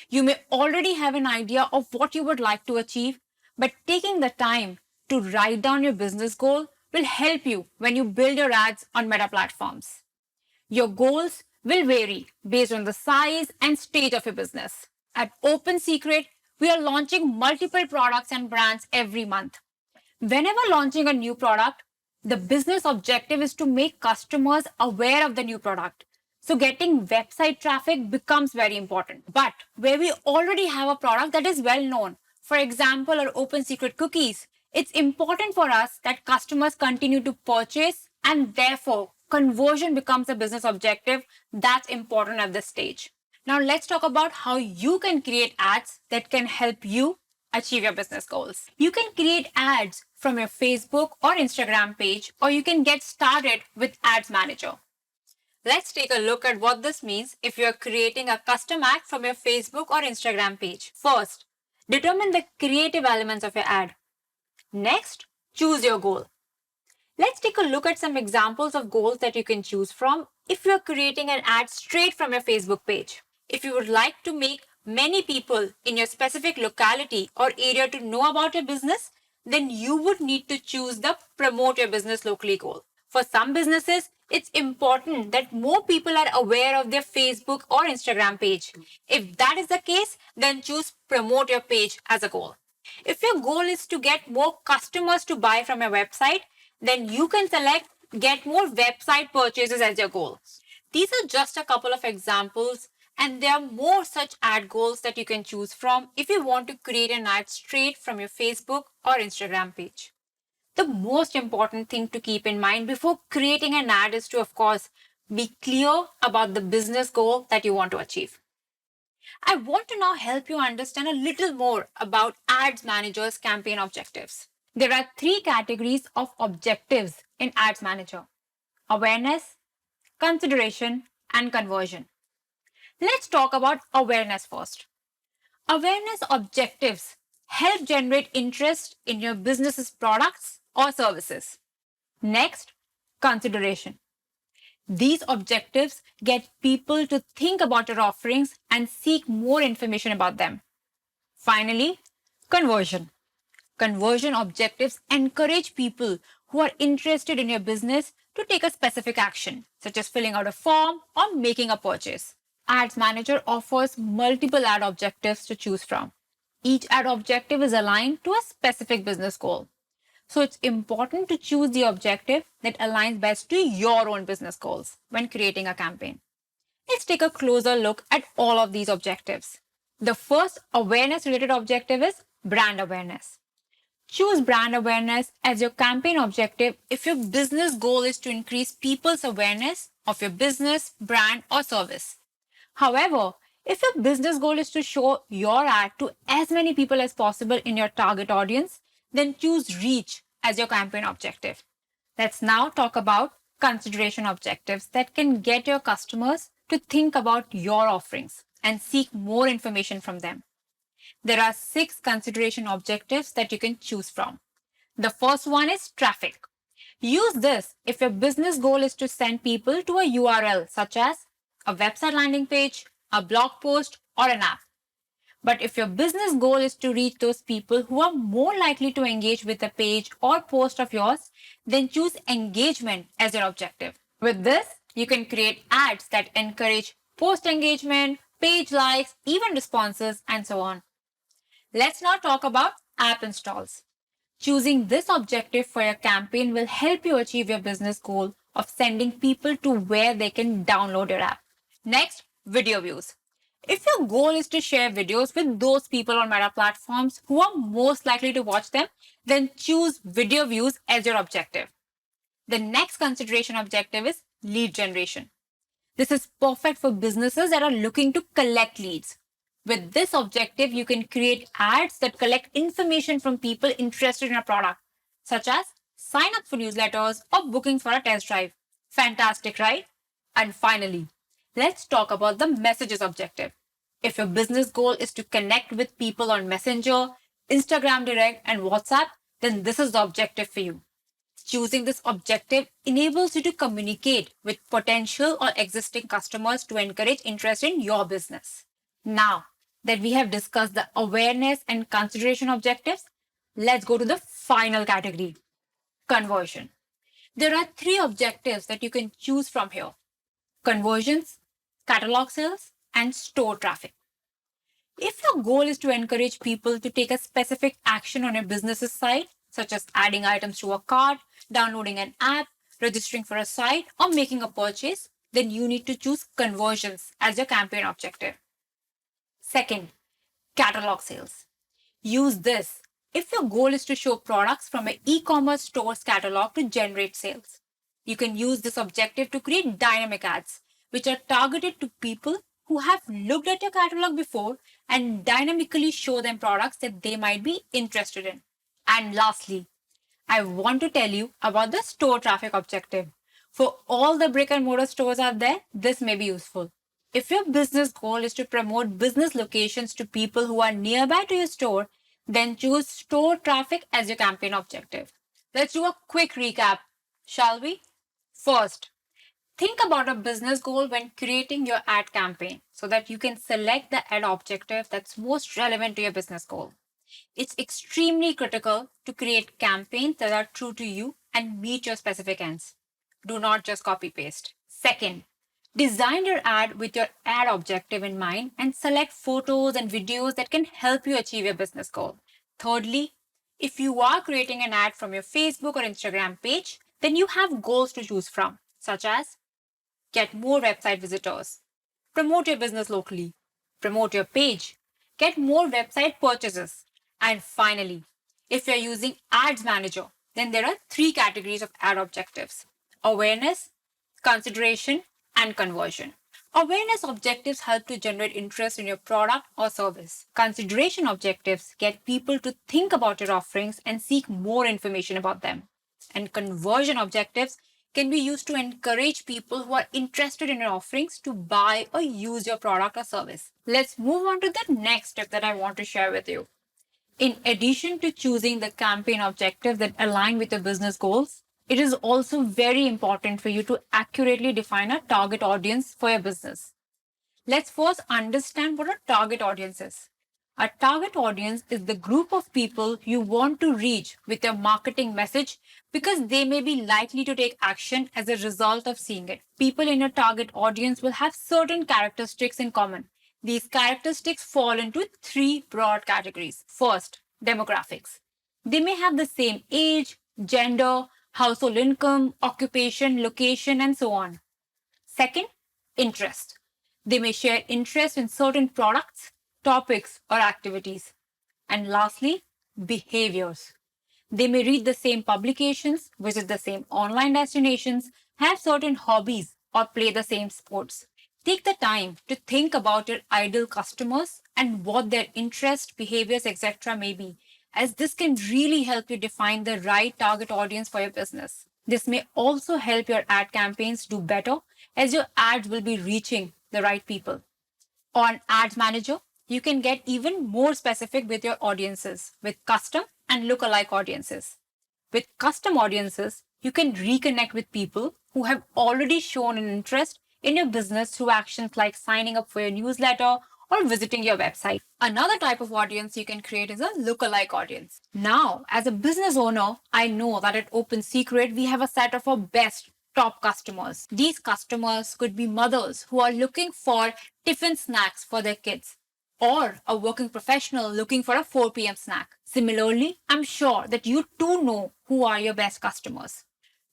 You may already have an idea of what you would like to achieve, but taking the time to write down your business goal will help you when you build your ads on meta platforms. Your goals will vary based on the size and stage of your business. At Open Secret, we are launching multiple products and brands every month. Whenever launching a new product, the business objective is to make customers aware of the new product. So getting website traffic becomes very important. But where we already have a product that is well known, for example, our Open Secret cookies, it's important for us that customers continue to purchase, and therefore conversion becomes a business objective that's important at this stage. Now let's talk about how you can create ads that can help you achieve your business goals. You can create ads from your Facebook or Instagram page, or you can get started with Ads Manager. Let's take a look at what this means if you're creating a custom ad from your Facebook or Instagram page. First, determine the creative elements of your ad. Next, choose your goal. Let's take a look at some examples of goals that you can choose from if you're creating an ad straight from your Facebook page. If you would like to make many people in your specific locality or area to know about your business, then you would need to choose the Promote Your Business Locally goal. For some businesses, it's important that more people are aware of their Facebook or Instagram page. If that is the case, then choose Promote Your Page as a goal. If your goal is to get more customers to buy from your website, then you can select Get More Website Purchases as your goal. These are just a couple of examples, and there are more such ad goals that you can choose from if you want to create an ad straight from your Facebook or Instagram page. The most important thing to keep in mind before creating an ad is to, of course, be clear about the business goal that you want to achieve. I want to now help you understand a little more about Ads Manager's campaign objectives. There are 3 categories of objectives in Ads Manager: awareness, consideration, and conversion. Let's talk about awareness first. Awareness objectives help generate interest in your business's products or services. Next, consideration. These objectives get people to think about your offerings and seek more information about them. Finally, conversion. Conversion objectives encourage people who are interested in your business to take a specific action, such as filling out a form or making a purchase. Ads Manager offers multiple ad objectives to choose from. Each ad objective is aligned to a specific business goal. So it's important to choose the objective that aligns best to your own business goals when creating a campaign. Let's take a closer look at all of these objectives. The first awareness-related objective is brand awareness. Choose brand awareness as your campaign objective if your business goal is to increase people's awareness of your business, brand, or service. However, if your business goal is to show your ad to as many people as possible in your target audience, then choose reach as your campaign objective. Let's now talk about consideration objectives that can get your customers to think about your offerings and seek more information from them. There are 6 consideration objectives that you can choose from. The first one is traffic. Use this if your business goal is to send people to a URL such as a website landing page, a blog post, or an app. But if your business goal is to reach those people who are more likely to engage with a page or post of yours, then choose engagement as your objective. With this, you can create ads that encourage post engagement, page likes, event responses, and so on. Let's now talk about app installs. Choosing this objective for your campaign will help you achieve your business goal of sending people to where they can download your app. Next, video views. If your goal is to share videos with those people on Meta platforms who are most likely to watch them, then choose video views as your objective. The next consideration objective is lead generation. This is perfect for businesses that are looking to collect leads. With this objective, you can create ads that collect information from people interested in a product, such as sign up for newsletters or booking for a test drive. Fantastic, right? And finally, let's talk about the messages objective. If your business goal is to connect with people on Messenger, Instagram Direct, and WhatsApp, then this is the objective for you. Choosing this objective enables you to communicate with potential or existing customers to encourage interest in your business. Now that we have discussed the awareness and consideration objectives, let's go to the final category, conversion. There are 3 objectives that you can choose from here: conversions, catalog sales, and store traffic. If your goal is to encourage people to take a specific action on your business's site, such as adding items to a cart, downloading an app, registering for a site, or making a purchase, then you need to choose conversions as your campaign objective. Second, catalog sales. Use this if your goal is to show products from an e-commerce store's catalog to generate sales. You can use this objective to create dynamic ads, which are targeted to people who have looked at your catalog before and dynamically show them products that they might be interested in. And lastly, I want to tell you about the store traffic objective. For all the brick and mortar stores out there, this may be useful. If your business goal is to promote business locations to people who are nearby to your store, then choose store traffic as your campaign objective. Let's do a quick recap, shall we? First, think about a business goal when creating your ad campaign so that you can select the ad objective that's most relevant to your business goal. It's extremely critical to create campaigns that are true to you and meet your specific ends. Do not just copy paste. Second, design your ad with your ad objective in mind and select photos and videos that can help you achieve your business goal. Thirdly, if you are creating an ad from your Facebook or Instagram page, then you have goals to choose from, such as get more website visitors, promote your business locally, promote your page, get more website purchases, and finally, if you're using Ads Manager, then there are 3 categories of ad objectives: awareness, consideration, and conversion. Awareness objectives help to generate interest in your product or service. Consideration objectives get people to think about your offerings and seek more information about them. And conversion objectives can be used to encourage people who are interested in your offerings to buy or use your product or service. Let's move on to the next step that I want to share with you. In addition to choosing the campaign objectives that align with your business goals, it is also very important for you to accurately define a target audience for your business. Let's first understand what a target audience is. A target audience is the group of people you want to reach with your marketing message because they may be likely to take action as a result of seeing it. People in your target audience will have certain characteristics in common. These characteristics fall into 3 broad categories. First, demographics. They may have the same age, gender, household income, occupation, location, and so on. Second, interest. They may share interest in certain products, topics, or activities. And lastly, behaviors. They may read the same publications, visit the same online destinations, have certain hobbies, or play the same sports. Take the time to think about your ideal customers and what their interests, behaviors, etc. may be, as this can really help you define the right target audience for your business. This may also help your ad campaigns do better, as your ads will be reaching the right people. On Ads Manager, you can get even more specific with your audiences with custom and lookalike audiences. With custom audiences, you can reconnect with people who have already shown an interest in your business through actions like signing up for your newsletter or visiting your website. Another type of audience you can create is a lookalike audience. Now, as a business owner, I know that at Open Secret, we have a set of our best top customers. These customers could be mothers who are looking for tiffin snacks for their kids, or a working professional looking for a 4 p.m. snack. Similarly, I'm sure that you too know who are your best customers.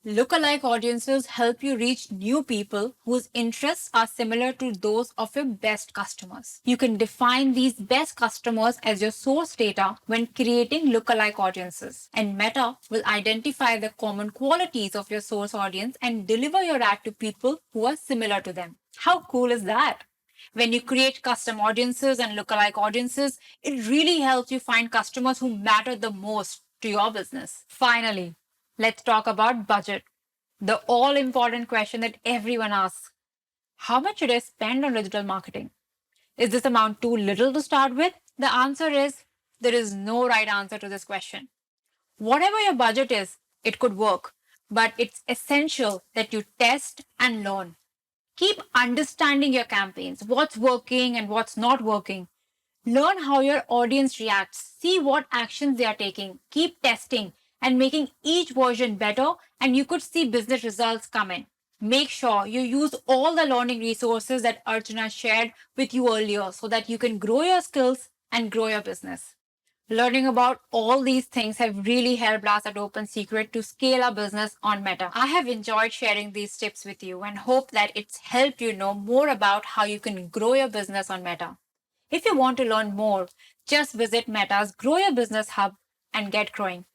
Lookalike audiences help you reach new people whose interests are similar to those of your best customers. You can define these best customers as your source data when creating lookalike audiences, and Meta will identify the common qualities of your source audience and deliver your ad to people who are similar to them. How cool is that? When you create custom audiences and lookalike audiences, it really helps you find customers who matter the most to your business. Finally, let's talk about budget. The all-important question that everyone asks. How much should I spend on digital marketing? Is this amount too little to start with? The answer is, there is no right answer to this question. Whatever your budget is, it could work, but it's essential that you test and learn. Keep understanding your campaigns, what's working and what's not working. Learn how your audience reacts, see what actions they are taking, keep testing and making each version better, and you could see business results come in. Make sure you use all the learning resources that Archana shared with you earlier so that you can grow your skills and grow your business. Learning about all these things have really helped us at Open Secret to scale our business on Meta. I have enjoyed sharing these tips with you and hope that it's helped you know more about how you can grow your business on Meta. If you want to learn more, just visit Meta's Grow Your Business Hub and get growing.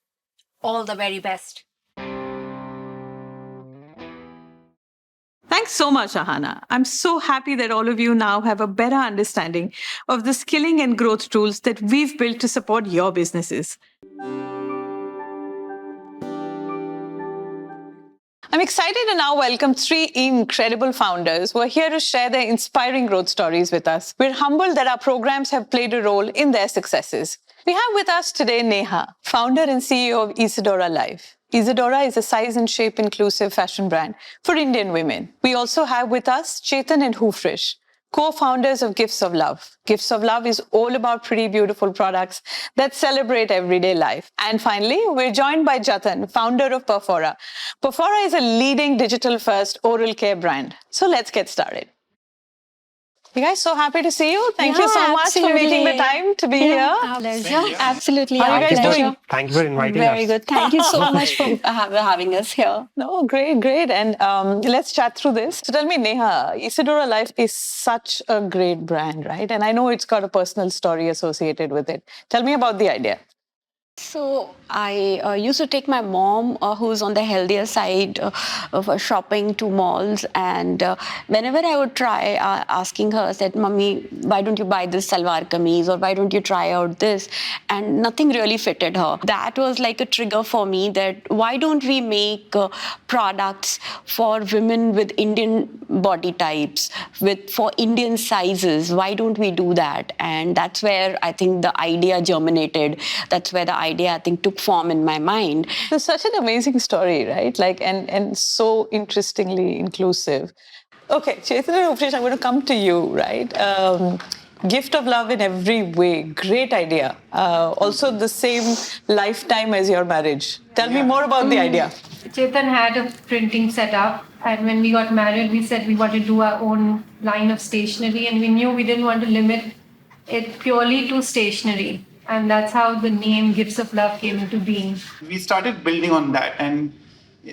All the very best. Thanks so much, Ahana. I'm so happy that all of you now have a better understanding of the skilling and growth tools that we've built to support your businesses. I'm excited to now welcome three incredible founders who are here to share their inspiring growth stories with us. We're humbled that our programs have played a role in their successes. We have with us today Neha, founder and CEO of Isadora Life. Isadora is a size and shape inclusive fashion brand for Indian women. We also have with us Chetan and Hoofresh, co-founders of Gifts of Love. Gifts of Love is all about pretty beautiful products that celebrate everyday life. And finally, we're joined by Jatan, founder of Perfora. Perfora is a leading digital-first oral care brand. So let's get started. You guys, so happy to see you. Thank you so much for making the time to be here. Our pleasure. Absolutely. How are you guys doing? Thank you for inviting us. Very good. Thank you so much for having us here. No, great. And let's chat through this. So tell me, Neha, Isadora Life is such a great brand, right? And I know it's got a personal story associated with it. Tell me about the idea. So I used to take my mom, who's on the healthier side, for shopping to malls, and whenever I would try asking her, I said, "Mummy, why don't you buy this salwar kameez, or why don't you try out this?" And nothing really fitted her. That was like a trigger for me that why don't we make products for women with Indian body types, for Indian sizes? Why don't we do that? And that's where I think the idea germinated. That's where the idea, I think, took form in my mind. It's such an amazing story, right? Like, and so interestingly inclusive. Okay, Chetan and Hoofresh, I'm going to come to you, right? Gift of love in every way. Great idea. Also the same lifetime as your marriage. Tell me more about the idea. Chetan had a printing setup, and when we got married, we said we want to do our own line of stationery, and we knew we didn't want to limit it purely to stationery. And that's how the name Gifts of Love came into being. We started building on that, and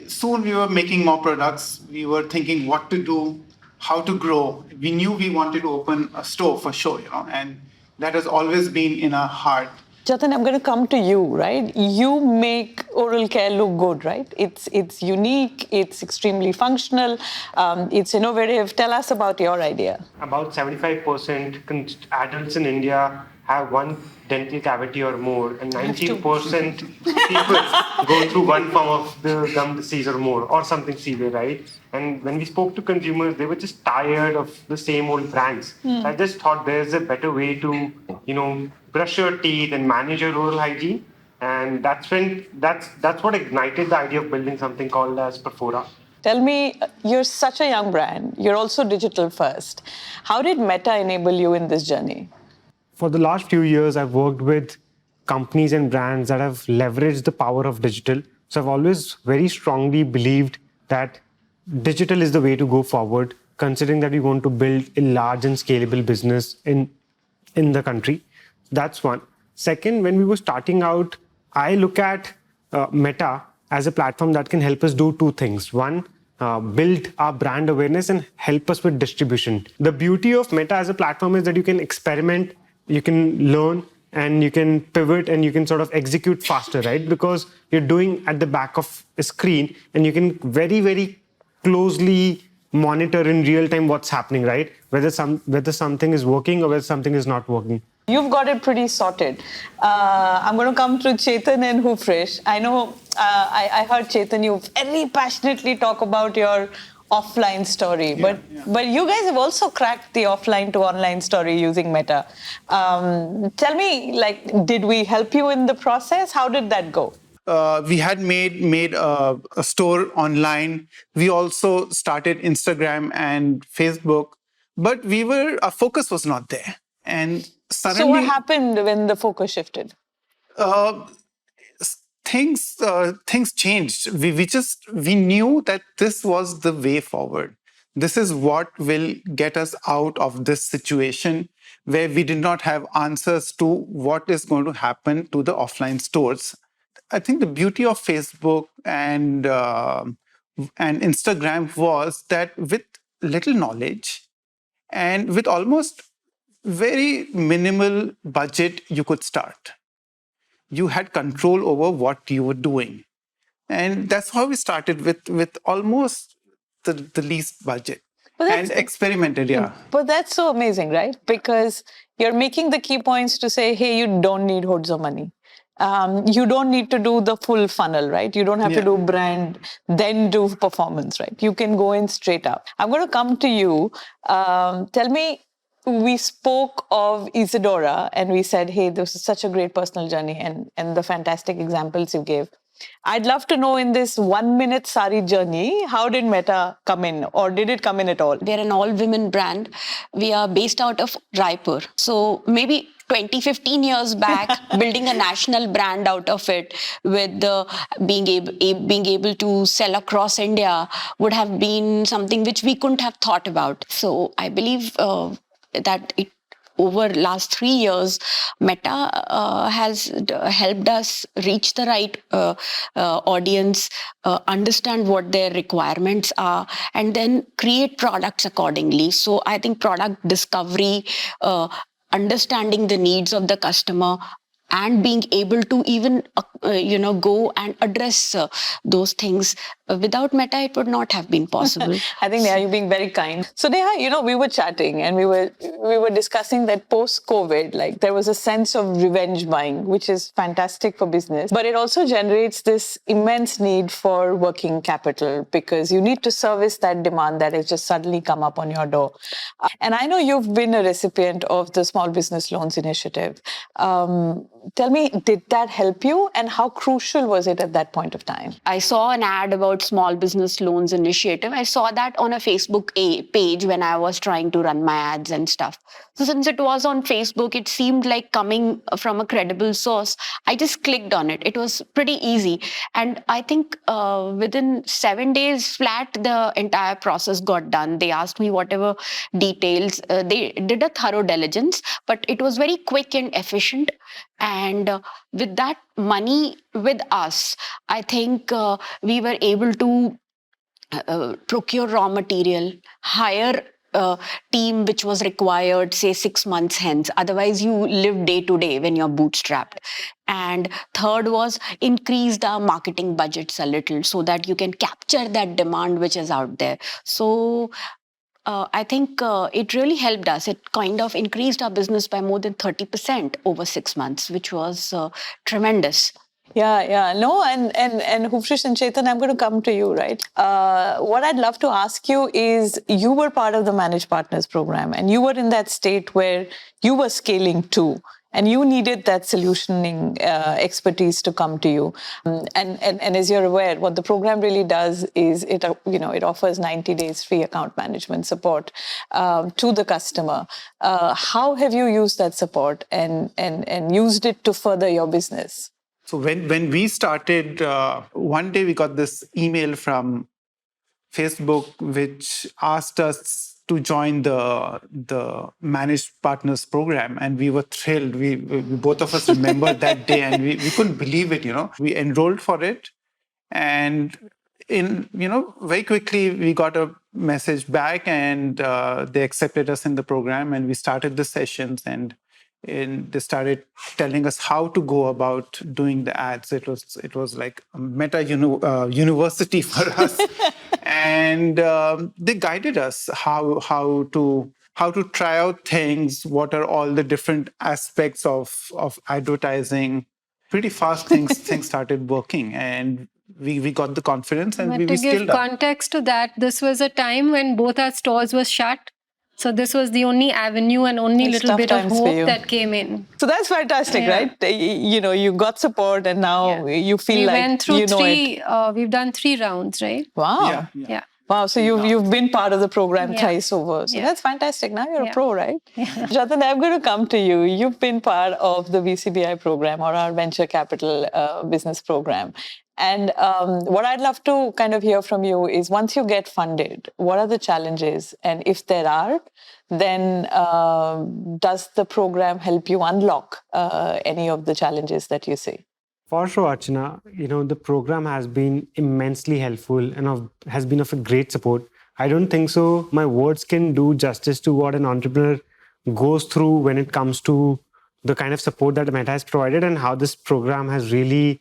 soon we were making more products. We were thinking what to do, how to grow. We knew we wanted to open a store for sure, and that has always been in our heart. Jatan, I'm going to come to you, right? You make oral care look good, right? It's unique, it's extremely functional, it's innovative. Tell us about your idea. About 75% adults in India have one dental cavity or more, and 90% people go through one form of the gum disease or more, or something severe, right? And when we spoke to consumers, they were just tired of the same old brands. So I just thought there's a better way to, brush your teeth and manage your oral hygiene. And that's what ignited the idea of building something called as Perfora. Tell me, you're such a young brand. You're also digital first. How did Meta enable you in this journey? For the last few years, I've worked with companies and brands that have leveraged the power of digital. So I've always very strongly believed that digital is the way to go forward, considering that we want to build a large and scalable business in the country. That's one. Second, when we were starting out, I look at Meta as a platform that can help us do two things. One, build our brand awareness and help us with distribution. The beauty of Meta as a platform is that you can experiment, you can learn, and you can pivot and you can sort of execute faster, right? Because you're doing at the back of a screen and you can very, very closely monitor in real time what's happening, right? Whether something is working or whether something is not working. You've got it pretty sorted. I'm going to come to Chetan and Hoofresh. I know I heard, Chetan, you very passionately talk about your offline story, but you guys have also cracked the offline to online story using Meta. Tell me, did we help you in the process? How did that go? We had made a store online. We also started Instagram and Facebook, but our focus was not there. And suddenly, so what happened when the focus shifted? Things changed. We knew that this was the way forward. This is what will get us out of this situation where we did not have answers to what is going to happen to the offline stores. I think the beauty of Facebook and Instagram was that with little knowledge and with almost very minimal budget, you could start. You had control over what you were doing. And that's how we started with almost the least budget and experimented, But that's so amazing, right? Because you're making the key points to say, hey, you don't need hordes of money. You don't need to do the full funnel, right? You don't have to do brand, then do performance, right? You can go in straight up. I'm going to come to you. Tell me, we spoke of Isadora and we said, hey, this is such a great personal journey and the fantastic examples you gave. I'd love to know in this 1 minute sari journey, how did Meta come in or did it come in at all? We're an all-women brand. We are based out of Raipur. So maybe 20, 15 years back, building a national brand out of it with being able to sell across India would have been something which we couldn't have thought about. So I believe that over last 3 years, Meta has helped us reach the right audience, understand what their requirements are, and then create products accordingly. So I think product discovery, understanding the needs of the customer, and being able to even go and address those things. Without Meta, it would not have been possible. I think, Neha, you're being very kind. So, Neha, we were chatting and we were discussing that post-COVID, there was a sense of revenge buying, which is fantastic for business. But it also generates this immense need for working capital because you need to service that demand that has just suddenly come up on your door. And I know you've been a recipient of the Small Business Loans Initiative. Tell me, did that help you and how crucial was it at that point of time? I saw an ad about Small Business Loans Initiative. I saw that on a Facebook page when I was trying to run my ads and stuff. So since it was on Facebook, it seemed like coming from a credible source. I just clicked on it. It was pretty easy. And I think within 7 days flat, the entire process got done. They asked me whatever details. They did a thorough diligence, but it was very quick and efficient. And with that money with us, I think we were able to procure raw material, hire team which was required, say 6 months hence. Otherwise, you live day to day when you're bootstrapped. And third was increase the marketing budgets a little so that you can capture that demand which is out there. So I think it really helped us. It kind of increased our business by more than 30% over 6 months, which was tremendous. Yeah. No, and Hoofresh and Chetan, I'm going to come to you, right? What I'd love to ask you is, you were part of the Managed Partners program and you were in that state where you were scaling too. And you needed that solutioning expertise to come to you. And as you're aware, what the program really does is it offers 90 days free account management support to the customer. How have you used that support and used it to further your business? So when we started, one day we got this email from Facebook, which asked us to join the Managed Partners program, and we were thrilled. We both of us remember that day, and we couldn't believe it. We enrolled for it, and very quickly we got a message back, and they accepted us in the program, and we started the sessions, and they started telling us how to go about doing the ads. It was like a meta university for us, and they guided us how to try out things. What are all the different aspects of advertising? Pretty fast things started working, and we got the confidence, and But we to give scaled up. context to that, this was a time when both our stores were shut. So this was the only avenue and only It's little tough bit of times for hope you. that came in. So that's fantastic, Yeah. right? You got support and now you feel We like went through you know three, it. we've done 3 rounds, right? Wow. Yeah. Wow, so you've been part of the program Yeah. thrice over. So Yeah. that's fantastic. Now you're Yeah. a pro, right? Jatin, I'm going to come to you. You've been part of the VCBI program or our venture capital business program. And what I'd love to kind of hear from you is once you get funded, what are the challenges? And if there are, then does the program help you unlock any of the challenges that you see? For sure, Archana, the program has been immensely helpful and has been of a great support. I don't think so my words can do justice to what an entrepreneur goes through when it comes to the kind of support that Meta has provided and how this program has really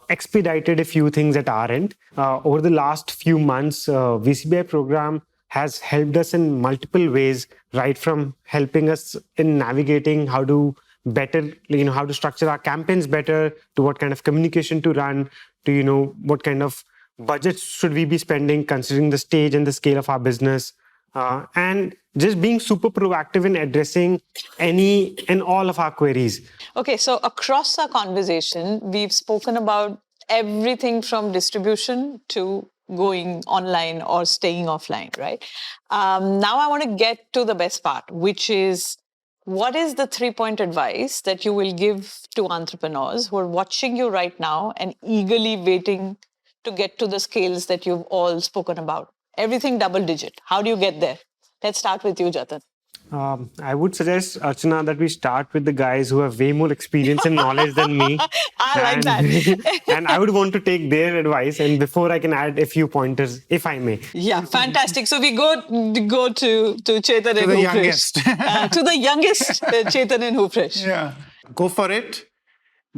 expedited a few things at our end. Over the last few months, VCBI program has helped us in multiple ways, right from helping us in navigating how to better, how to structure our campaigns better, to what kind of communication to run, to, what kind of budgets should we be spending considering the stage and the scale of our business. And just being super proactive in addressing any and all of our queries. Okay, so across our conversation, we've spoken about everything from distribution to going online or staying offline, right? Now I want to get to the best part, which is what is the 3-point advice that you will give to entrepreneurs who are watching you right now and eagerly waiting to get to the scales that you've all spoken about? Everything double digit. How do you get there? Let's start with you, Jatin. I would suggest, Archana, that we start with the guys who have way more experience and knowledge than me. I like that. And I would want to take their advice, and before I can add a few pointers, if I may. Yeah, fantastic. So we go to Chetan and the Hupresh. youngest. To the youngest, Chetan and Hupresh. Yeah. Go for it.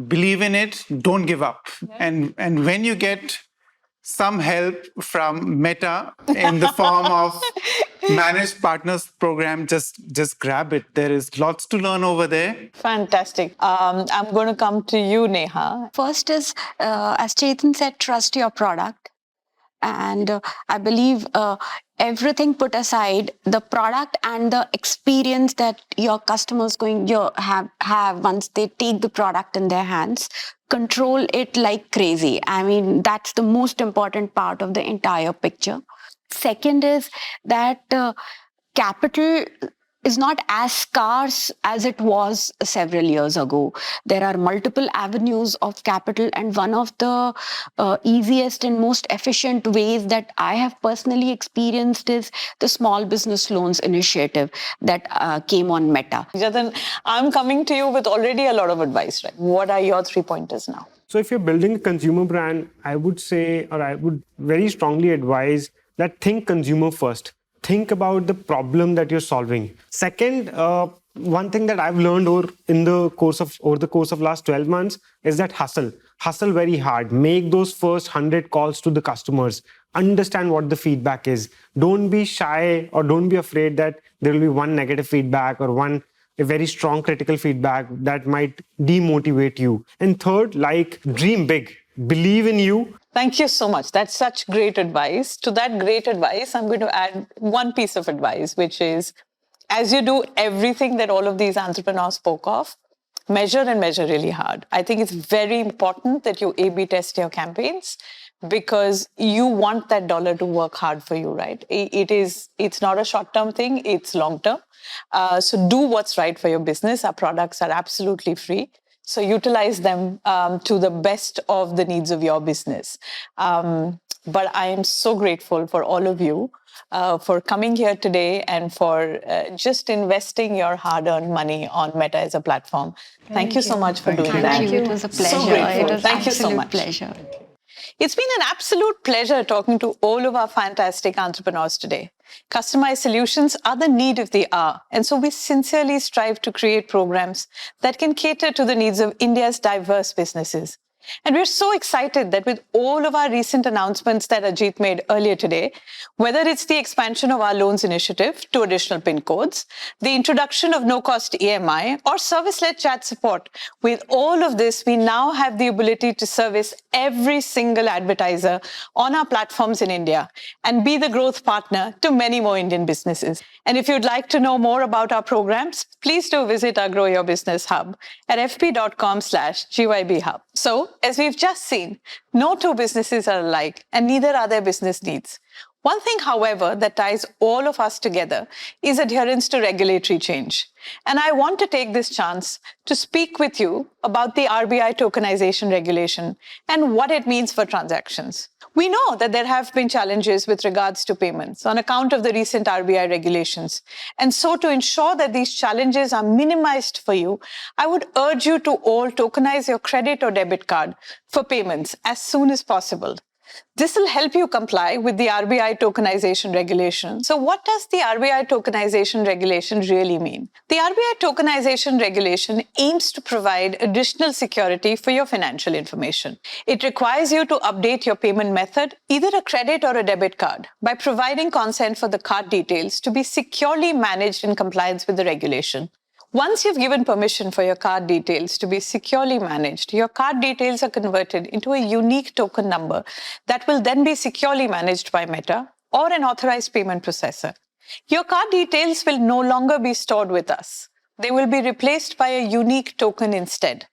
Believe in it. Don't give up. And when you get some help from Meta in the form of Managed Partners program, just grab it. There is lots to learn over there. Fantastic. I'm going to come to you, Neha. First is, as Chetan said, trust your product. And I believe everything put aside, the product and the experience that your customers have once they take the product in their hands, control it like crazy. I mean, that's the most important part of the entire picture. Second is that capital is not as scarce as it was several years ago. There are multiple avenues of capital, and one of the easiest and most efficient ways that I have personally experienced is the Small Business Loans Initiative that came on Meta. Jatin, I'm coming to you with already a lot of advice, right? What are your 3 pointers now? So if you're building a consumer brand, I would say, or I would very strongly advise that think consumer first. Think about the problem that you're solving. Second, one thing that I've learned over the course of last 12 months is that hustle very hard. Make those first 100 calls to the customers. Understand what the feedback is. Don't be shy or don't be afraid that there will be one negative feedback or a very strong critical feedback that might demotivate you. And third, dream big. Believe in you. Thank you so much. That's such great advice. To that great advice, I'm going to add one piece of advice, which is, as you do everything that all of these entrepreneurs spoke of, measure and measure really hard. I think it's very important that you A/B test your campaigns because you want that dollar to work hard for you, right? It's not a short-term thing, it's long-term. So do what's right for your business. Our products are absolutely free. So utilize them to the best of the needs of your business. But I am so grateful for all of you for coming here today and for just investing your hard-earned money on Meta as a platform. Thank you so much for doing that. Thank you. It was a pleasure. So grateful. It was Thank you so absolute much. pleasure. It's been an absolute pleasure talking to all of our fantastic entrepreneurs today. Customized solutions are the need of the hour, and so we sincerely strive to create programs that can cater to the needs of India's diverse businesses. And we're so excited that with all of our recent announcements that Ajit made earlier today, whether it's the expansion of our loans initiative to additional PIN codes, the introduction of no-cost EMI, or service-led chat support, with all of this, we now have the ability to service every single advertiser on our platforms in India and be the growth partner to many more Indian businesses. And if you'd like to know more about our programs, please do visit our Grow Your Business Hub at fp.com/GYB Hub. So, as we've just seen, no two businesses are alike, and neither are their business needs. One thing, however, that ties all of us together is adherence to regulatory change. And I want to take this chance to speak with you about the RBI tokenization regulation and what it means for transactions. We know that there have been challenges with regards to payments on account of the recent RBI regulations. And so to ensure that these challenges are minimized for you, I would urge you to all tokenize your credit or debit card for payments as soon as possible. This will help you comply with the RBI tokenization regulation. So what does the RBI tokenization regulation really mean? The RBI tokenization regulation aims to provide additional security for your financial information. It requires you to update your payment method, either a credit or a debit card, by providing consent for the card details to be securely managed in compliance with the regulation. Once you've given permission for your card details to be securely managed, your card details are converted into a unique token number that will then be securely managed by Meta or an authorized payment processor. Your card details will no longer be stored with us. They will be replaced by a unique token instead.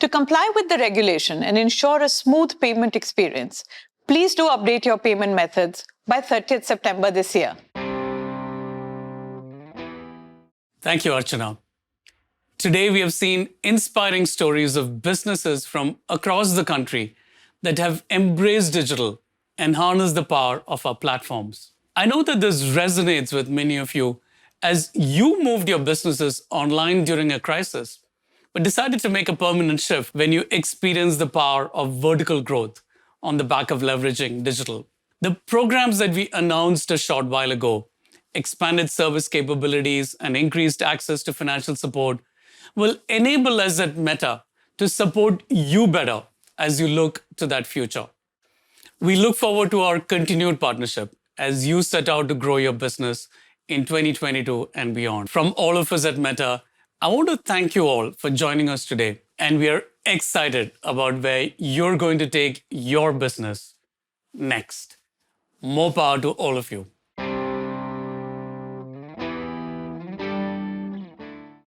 To comply with the regulation and ensure a smooth payment experience, please do update your payment methods by 30th September this year. Thank you, Archana. Today, we have seen inspiring stories of businesses from across the country that have embraced digital and harnessed the power of our platforms. I know that this resonates with many of you as you moved your businesses online during a crisis, but decided to make a permanent shift when you experienced the power of vertical growth on the back of leveraging digital. The programs that we announced a short while ago, expanded service capabilities and increased access to financial support, will enable us at Meta to support you better as you look to that future. We look forward to our continued partnership as you set out to grow your business in 2022 and beyond. From all of us at Meta, I want to thank you all for joining us today, and we are excited about where you're going to take your business next. More power to all of you.